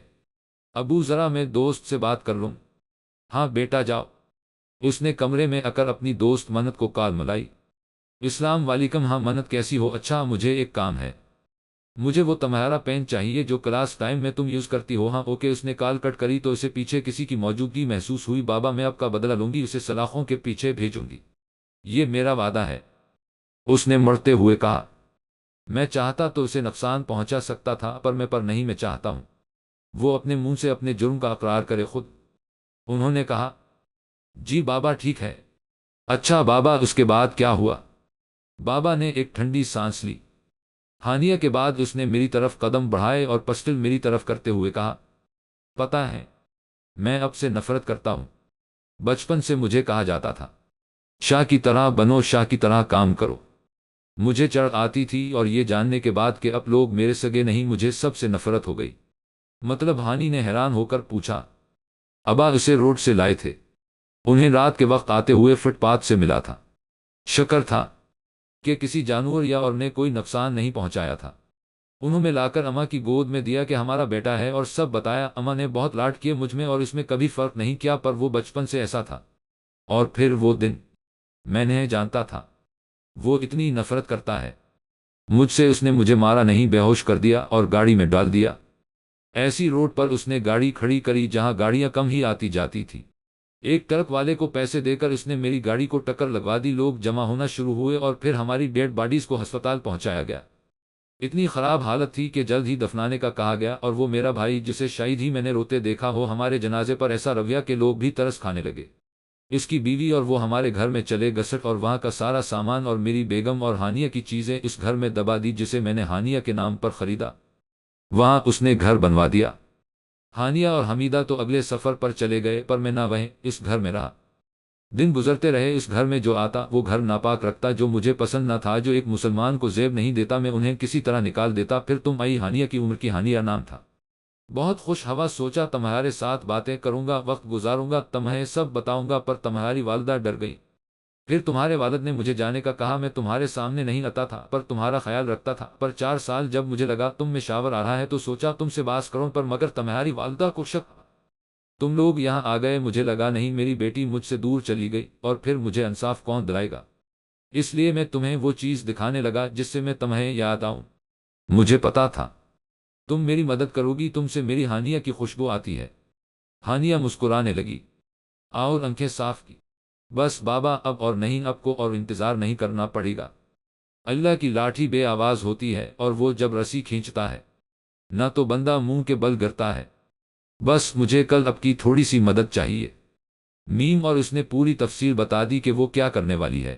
ابو، ذرا میں دوست سے بات کر لوں۔ ہاں بیٹا جاؤ۔ اس نے کمرے میں آ کر اپنی دوست منت کو کال ملائی۔ السلام علیکم، ہاں منت کیسی ہو؟ اچھا مجھے ایک کام ہے، مجھے وہ تمہارا پین چاہیے جو کلاس ٹائم میں تم یوز کرتی ہو۔ ہاں اوکے، اس نے کال کٹ کری تو اسے پیچھے کسی کی موجودگی محسوس ہوئی۔ بابا میں اب کا بدلہ لوں گی، اسے سلاخوں کے پیچھے بھیجوں گی، یہ میرا وعدہ ہے، اس نے مڑتے ہوئے کہا۔ میں چاہتا تو اسے نقصان پہنچا سکتا تھا، پر نہیں، میں چاہتا ہوں وہ اپنے منہ سے اپنے جرم کا اقرار کرے خود، انہوں نے کہا۔ جی بابا ٹھیک ہے۔ اچھا بابا، اس کے بعد کیا ہوا؟ بابا نے ایک ٹھنڈی سانس لی۔ ہانیہ کے بعد اس نے میری طرف قدم بڑھائے اور پسٹل میری طرف کرتے ہوئے کہا، پتہ ہے میں اب سے نفرت کرتا ہوں۔ بچپن سے مجھے کہا جاتا تھا، شاہ کی طرح بنو، شاہ کی طرح کام کرو۔ مجھے چڑھ آتی تھی، اور یہ جاننے کے بعد کہ اب لوگ میرے سگے نہیں، مجھے سب سے نفرت ہو گئی۔ مطلب؟ ہانی نے حیران ہو کر پوچھا۔ ابا اسے روڈ سے لائے تھے، انہیں رات کے وقت آتے ہوئے فٹ پاتھ سے ملا تھا۔ شکر تھا کہ کسی جانور یا اور نے کوئی نقصان نہیں پہنچایا تھا۔ انہوں نے لا کر اماں کی گود میں دیا کہ ہمارا بیٹا ہے اور سب بتایا۔ اماں نے بہت لاڈ کیے مجھ میں اور اس میں کبھی فرق نہیں کیا، پر وہ بچپن سے ایسا تھا۔ اور پھر وہ دن میں نہیں جانتا تھا وہ اتنی نفرت کرتا ہے مجھ سے۔ اس نے مجھے مارا نہیں، بے ہوش کر دیا اور گاڑی میں ڈال دیا۔ ایسی روڈ پر اس نے گاڑی کھڑی کری جہاں گاڑیاں کم ہی آتی جاتی تھی۔ ایک ٹرک والے کو پیسے دے کر اس نے میری گاڑی کو ٹکر لگوا دی۔ لوگ جمع ہونا شروع ہوئے اور پھر ہماری ڈیڈ باڈیز کو ہسپتال پہنچایا گیا۔ اتنی خراب حالت تھی کہ جلد ہی دفنانے کا کہا گیا، اور وہ میرا بھائی جسے شاید ہی میں نے روتے دیکھا ہو، ہمارے جنازے پر ایسا رویہ کہ لوگ بھی ترس کھانے لگے۔ اس کی بیوی اور وہ ہمارے گھر میں چلے گئے اور وہاں کا سارا سامان اور میری بیگم اور ہانیہ کی چیزیں اس گھر میں دبا دی جسے میں نے ہانیہ کے نام پر خریدا۔ وہاں اس نے گھر بنوا دیا۔ ہانیہ اور حمیدہ تو اگلے سفر پر چلے گئے، پر میں نہ وہیں اس گھر میں رہا۔ دن گزرتے رہے، اس گھر میں جو آتا وہ گھر ناپاک رکھتا، جو مجھے پسند نہ تھا، جو ایک مسلمان کو زیب نہیں دیتا، میں انہیں کسی طرح نکال دیتا۔ پھر تم آئی، ہانیہ کی عمر کی ہانیہ نام تھا۔ بہت خوش ہوا، سوچا تمہارے ساتھ باتیں کروں گا، وقت گزاروں گا، تمہیں سب بتاؤں گا، پر تمہاری والدہ ڈر گئی۔ پھر تمہارے والد نے مجھے جانے کا کہا۔ میں تمہارے سامنے نہیں آتا تھا، پر تمہارا خیال رکھتا تھا۔ پر 4 سال جب مجھے لگا تم میں شاور آ رہا ہے تو سوچا تم سے بات کروں، پر مگر تمہاری والدہ کو شک۔ تم لوگ یہاں آ گئے، مجھے لگا نہیں میری بیٹی مجھ سے دور چلی گئی، اور پھر مجھے انصاف کون دلائے گا؟ اس لیے میں تمہیں وہ چیز دکھانے لگا جس سے میں تمہیں یاد آؤں۔ مجھے پتا تھا تم میری مدد کرو گی، تم سے میری ہانیہ کی خوشبو آتی ہے۔ ہانیہ مسکرانے لگی اور آنکھیں صاف کی۔ بس بابا، اب اور نہیں، اب کو اور انتظار نہیں کرنا پڑے گا۔ اللہ کی لاٹھی بے آواز ہوتی ہے، اور وہ جب رسی کھینچتا ہے نہ تو بندہ منہ کے بل گرتا ہے۔ بس مجھے کل اب کی تھوڑی سی مدد چاہیے۔ میم، اور اس نے پوری تفصیل بتا دی کہ وہ کیا کرنے والی ہے۔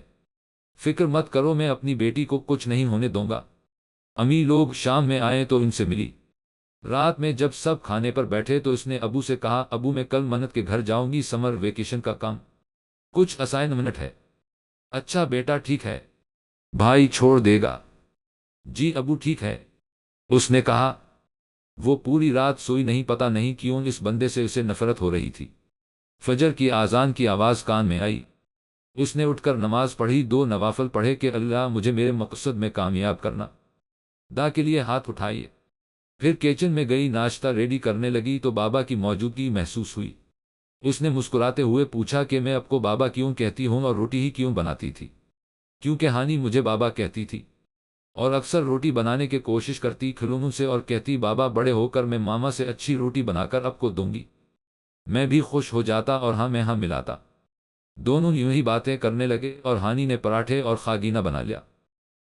فکر مت کرو، میں اپنی بیٹی کو کچھ نہیں ہونے دوں گا۔ امی لوگ شام میں آئے تو ان سے ملی۔ رات میں جب سب کھانے پر بیٹھے تو اس نے ابو سے کہا، ابو میں کل منت کے گھر جاؤں گی، سمر ویکیشن کا کام کچھ اسائنمنٹ ہے۔ اچھا بیٹا، ٹھیک ہے، بھائی چھوڑ دے گا۔ جی ابو ٹھیک ہے، اس نے کہا۔ وہ پوری رات سوئی نہیں، پتا نہیں کیوں اس بندے سے اسے نفرت ہو رہی تھی۔ فجر کی آذان کی آواز کان میں آئی۔ اس نے اٹھ کر نماز پڑھی، 2 نوافل پڑھے کہ اللہ مجھے میرے مقصد میں کامیاب کرنا۔ دا کے لیے ہاتھ اٹھائیے۔ پھر کچن میں گئی، ناشتہ ریڈی کرنے لگی تو بابا کی موجودگی محسوس ہوئی۔ اس نے مسکراتے ہوئے پوچھا کہ میں آپ کو بابا کیوں کہتی ہوں اور روٹی ہی کیوں بناتی تھی؟ کیونکہ ہانی مجھے بابا کہتی تھی، اور اکثر روٹی بنانے کی کوشش کرتی کھلونوں سے اور کہتی بابا بڑے ہو کر میں ماما سے اچھی روٹی بنا کر آپ کو دوں گی۔ میں بھی خوش ہو جاتا اور ہاں میں ہاں ملاتا۔ دونوں یوں ہی باتیں کرنے لگے اور ہانی نے پراٹھے اور خاگینہ بنا لیا۔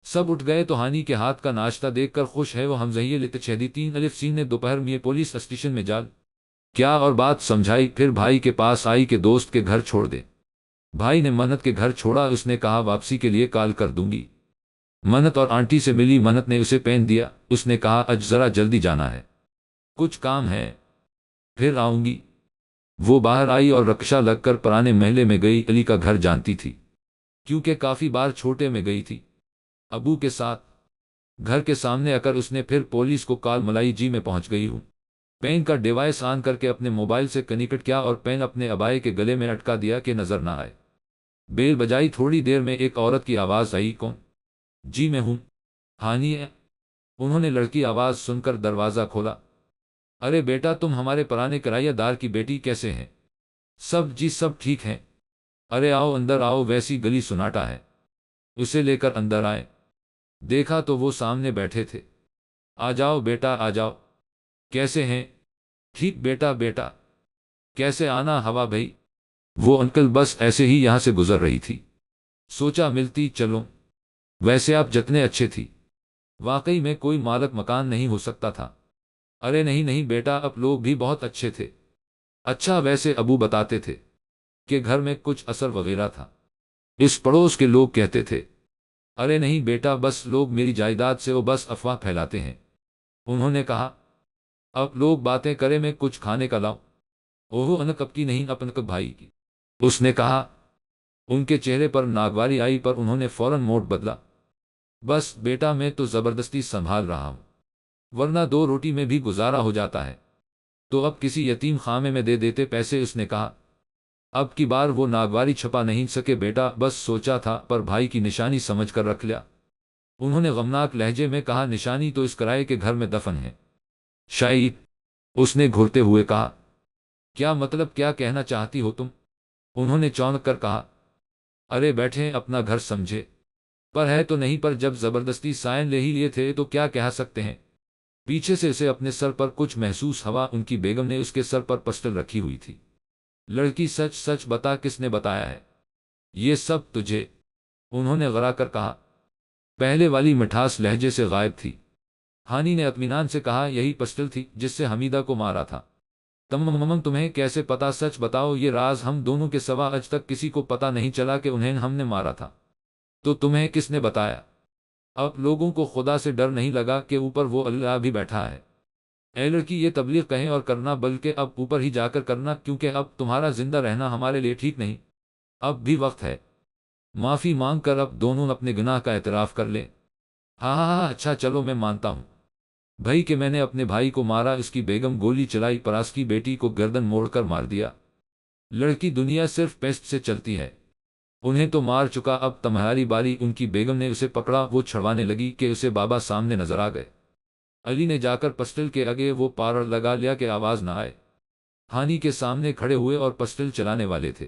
سب اٹھ گئے تو ہانی کے ہاتھ کا ناشتہ دیکھ کر خوش ہے وہ حمزہ لت چھیدی 3 الف سین نے دوپہر میں پولیس اسٹیشن میں جال کیا اور بات سمجھائی۔ پھر بھائی کے پاس آئی کہ دوست کے گھر چھوڑ دے۔ بھائی نے منت کے گھر چھوڑا، اس نے کہا واپسی کے لیے کال کر دوں گی۔ منت اور آنٹی سے ملی، منت نے اسے پین دیا، اس نے کہا اج ذرا جلدی جانا ہے، کچھ کام ہے، پھر آؤں گی۔ وہ باہر آئی اور رکشہ لگ کر پرانے محلے میں گئی۔ علی کا گھر جانتی تھی کیونکہ کافی بار چھوٹے میں گئی تھی ابو کے ساتھ۔ گھر کے سامنے آ کر اس نے پھر پولیس کو کال ملائی، جی میں پہنچ گئی ہوں۔ پین کا ڈیوائس آن کر کے اپنے موبائل سے کنیکٹ کیا اور پین اپنے ابائے کے گلے میں اٹکا دیا کہ نظر نہ آئے۔ بیل بجائی، تھوڑی دیر میں ایک عورت کی آواز آئی، کون؟ جی میں ہوں، ہانی ہے۔ انہوں نے لڑکی آواز سن کر دروازہ کھولا۔ ارے بیٹا، تم ہمارے پرانے کرایہ دار کی بیٹی کیسے ہیں؟ سب جی سب ٹھیک ہیں۔ ارے آؤ اندر آؤ، ویسی گلی سناٹا ہے۔ اسے لے کر اندر آئے، دیکھا تو وہ سامنے بیٹھے تھے۔ آ جاؤ بیٹا آ جاؤ، کیسے ہیں؟ ٹھیک بیٹا بیٹا، کیسے آنا ہوا بھائی؟ وہ انکل بس ایسے ہی یہاں سے گزر رہی تھی، سوچا ملتی چلو۔ ویسے آپ جتنے اچھے تھی، واقعی میں کوئی مالک مکان نہیں ہو سکتا تھا۔ ارے نہیں نہیں بیٹا، آپ لوگ بھی بہت اچھے تھے۔ اچھا ویسے ابو بتاتے تھے کہ گھر میں کچھ اثر وغیرہ تھا، اس پڑوس کے لوگ کہتے تھے۔ ارے نہیں بیٹا، بس لوگ میری جائیداد سے وہ بس افواہ پھیلاتے ہیں۔ انہوں نے کہا اب لوگ باتیں کرے، میں کچھ کھانے کا لاؤں؟ اوہ انک اب کی نہیں، اپن بھائی کی، اس نے کہا۔ ان کے چہرے پر ناگواری آئی پر انہوں نے فوراً موڈ بدلا۔ بس بیٹا میں تو زبردستی سنبھال رہا ہوں، ورنہ 2 روٹی میں بھی گزارا ہو جاتا ہے، تو اب کسی یتیم خانے میں دے دیتے پیسے، اس نے کہا۔ اب کی بار وہ ناگواری چھپا نہیں سکے۔ بیٹا بس سوچا تھا پر بھائی کی نشانی سمجھ کر رکھ لیا، انہوں نے غمناک لہجے میں کہا۔ نشانی تو اس کرائے کے گھر میں دفن ہے شاید، اس نے گھرتے ہوئے کہا۔ کیا مطلب، کیا کہنا چاہتی ہو تم؟ انہوں نے چونک کر کہا۔ ارے بیٹھے اپنا گھر سمجھے، پر ہے تو نہیں، پر جب زبردستی سائن لے ہی لیے تھے تو کیا کہہ سکتے ہیں۔ پیچھے سے اسے اپنے سر پر کچھ محسوس ہوا، ان کی بیگم نے اس کے سر پر پسٹل رکھی ہوئی تھی۔ لڑکی سچ سچ بتا، کس نے بتایا ہے یہ سب تجھے؟ انہوں نے غرا کر کہا۔ پہلے والی مٹھاس لہجے سے غائب تھی۔ ہانی نے اطمینان سے کہا، یہی پسٹل تھی جس سے حمیدہ کو مارا تھا۔ تمہیں کیسے پتا؟ سچ بتاؤ، یہ راز ہم دونوں کے سوا آج تک کسی کو پتا نہیں چلا کہ انہیں ہم نے مارا تھا۔ تو تمہیں کس نے بتایا؟ اب لوگوں کو خدا سے ڈر نہیں لگا کہ اوپر وہ اللہ بھی بیٹھا ہے؟ اے لڑکی، یہ تبلیغ کہیں اور کرنا، بلکہ اب اوپر ہی جا کر کرنا، کیونکہ اب تمہارا زندہ رہنا ہمارے لیے ٹھیک نہیں۔ اب بھی وقت ہے، معافی مانگ کر اب دونوں اپنے گناہ کا اعتراف کر لیں۔ ہاں ہاں ہاں، اچھا چلو میں مانتا ہوں بھائی کہ میں نے اپنے بھائی کو مارا، اس کی بیگم گولی چلائی، پراس کی بیٹی کو گردن موڑ کر مار دیا۔ لڑکی، دنیا صرف پیسٹ سے چلتی ہے، انہیں تو مار چکا، اب تمہاری باری۔ ان کی بیگم نے اسے پکڑا، وہ چھڑوانے لگی کہ اسے بابا سامنے نظر آ گئے۔ علی نے جا کر پسٹل کے آگے وہ پارڑ لگا لیا کہ آواز نہ آئے۔ ہانی کے سامنے کھڑے ہوئے اور پسٹل چلانے والے تھے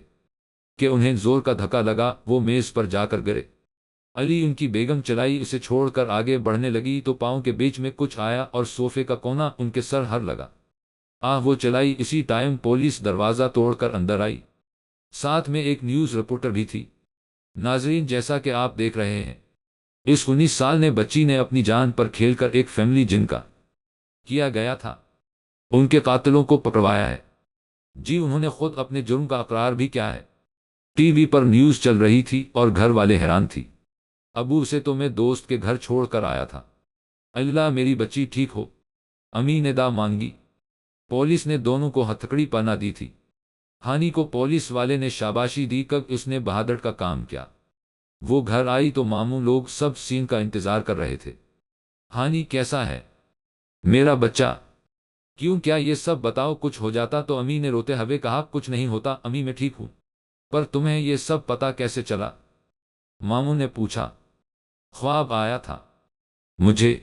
کہ انہیں زور کا دھکا لگا، وہ میز پر جا کر گرے۔ علی، ان کی بیگم چلائی، اسے چھوڑ کر آگے بڑھنے لگی تو پاؤں کے بیچ میں کچھ آیا اور صوفے کا کونا ان کے سر ہر لگا۔ وہ چلائی، اسی ٹائم پولیس دروازہ توڑ کر اندر آئی، ساتھ میں ایک نیوز رپورٹر بھی تھی۔ ناظرین، جیسا کہ آپ دیکھ رہے ہیں، اس 19 سال نے بچی نے اپنی جان پر کھیل کر ایک فیملی جن کا کیا گیا تھا ان کے قاتلوں کو پکڑوایا ہے۔ جی، انہوں نے خود اپنے جرم کا اقرار بھی کیا ہے۔ ٹی وی پر نیوز چل رہی تھی اور گھر والے حیران تھی۔ ابو، اسے تو میں دوست کے گھر چھوڑ کر آیا تھا۔ اللہ، میری بچی ٹھیک ہو؟ امی نے دعا مانگی۔ پولیس نے دونوں کو ہتھکڑی پہنا دی تھی۔ ہانی کو پولیس والے نے شاباشی دی کہ اس نے بہادر کا کام کیا۔ وہ گھر آئی تو ماموں لوگ سب سین کا انتظار کر رہے تھے۔ ہانی، کیسا ہے میرا بچہ؟ کیوں، کیا یہ سب بتاؤ، کچھ ہو جاتا تو؟ امی نے روتے ہوئے کہا، کچھ نہیں ہوتا امی، میں ٹھیک ہوں۔ پر تمہیں یہ سب پتا کیسے چلا؟ ماموں نے پوچھا۔ خواب آیا تھا مجھے،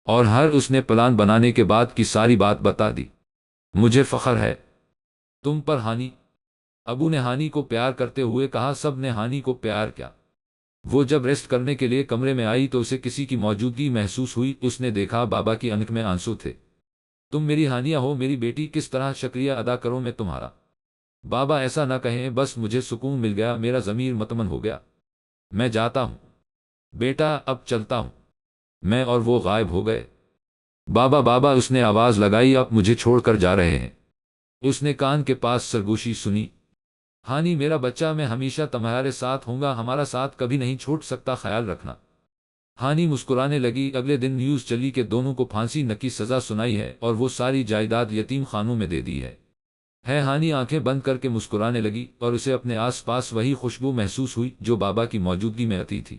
اور اس نے پلان بنانے کے بعد کی ساری بات بتا دی۔ مجھے فخر ہے تم پر ہانی۔ ابو نے ہانی کو پیار کرتے ہوئے کہا۔ سب نے ہانی کو پیار کیا۔ وہ جب ریسٹ کرنے کے لیے کمرے میں آئی تو اسے کسی کی موجودگی محسوس ہوئی۔ اس نے دیکھا بابا کی آنکھ میں آنسو تھے۔ تم میری ہانیہ ہو میری بیٹی، کس طرح شکریہ ادا کروں میں تمہارا؟ بابا ایسا نہ کہیں، بس مجھے سکون مل گیا، میرا ضمیر مطمئن ہو گیا۔ میں جاتا ہوں بیٹا، اب چلتا ہوں میں۔ اور وہ غائب ہو گئے۔ بابا بابا، اس نے آواز لگائی، اب مجھے چھوڑ کر جا رہے ہیں؟ اس نے کان کے پاس سرگوشی سنی۔ ہانی، میرا بچہ، میں ہمیشہ تمہارے ساتھ ہوں گا، ہمارا ساتھ کبھی نہیں چھوٹ سکتا، خیال رکھنا۔ ہانی مسکرانے لگی۔ اگلے دن نیوز چلی کہ دونوں کو پھانسی کی سزا سنائی ہے اور وہ ساری جائیداد یتیم خانوں میں دے دی ہے۔ ہانی آنکھیں بند کر کے مسکرانے لگی اور اسے اپنے آس پاس وہی خوشبو محسوس ہوئی جو بابا کی موجودگی میں آتی تھی۔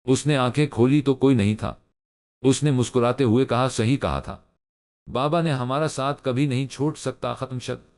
اس نے آنکھیں کھولی تو کوئی نہیں تھا۔ اس نے مسکراتے ہوئے کہا، صحیح کہا تھا بابا نے، ہمارا ساتھ کبھی نہیں چھوٹ سکتا۔ ختم شد۔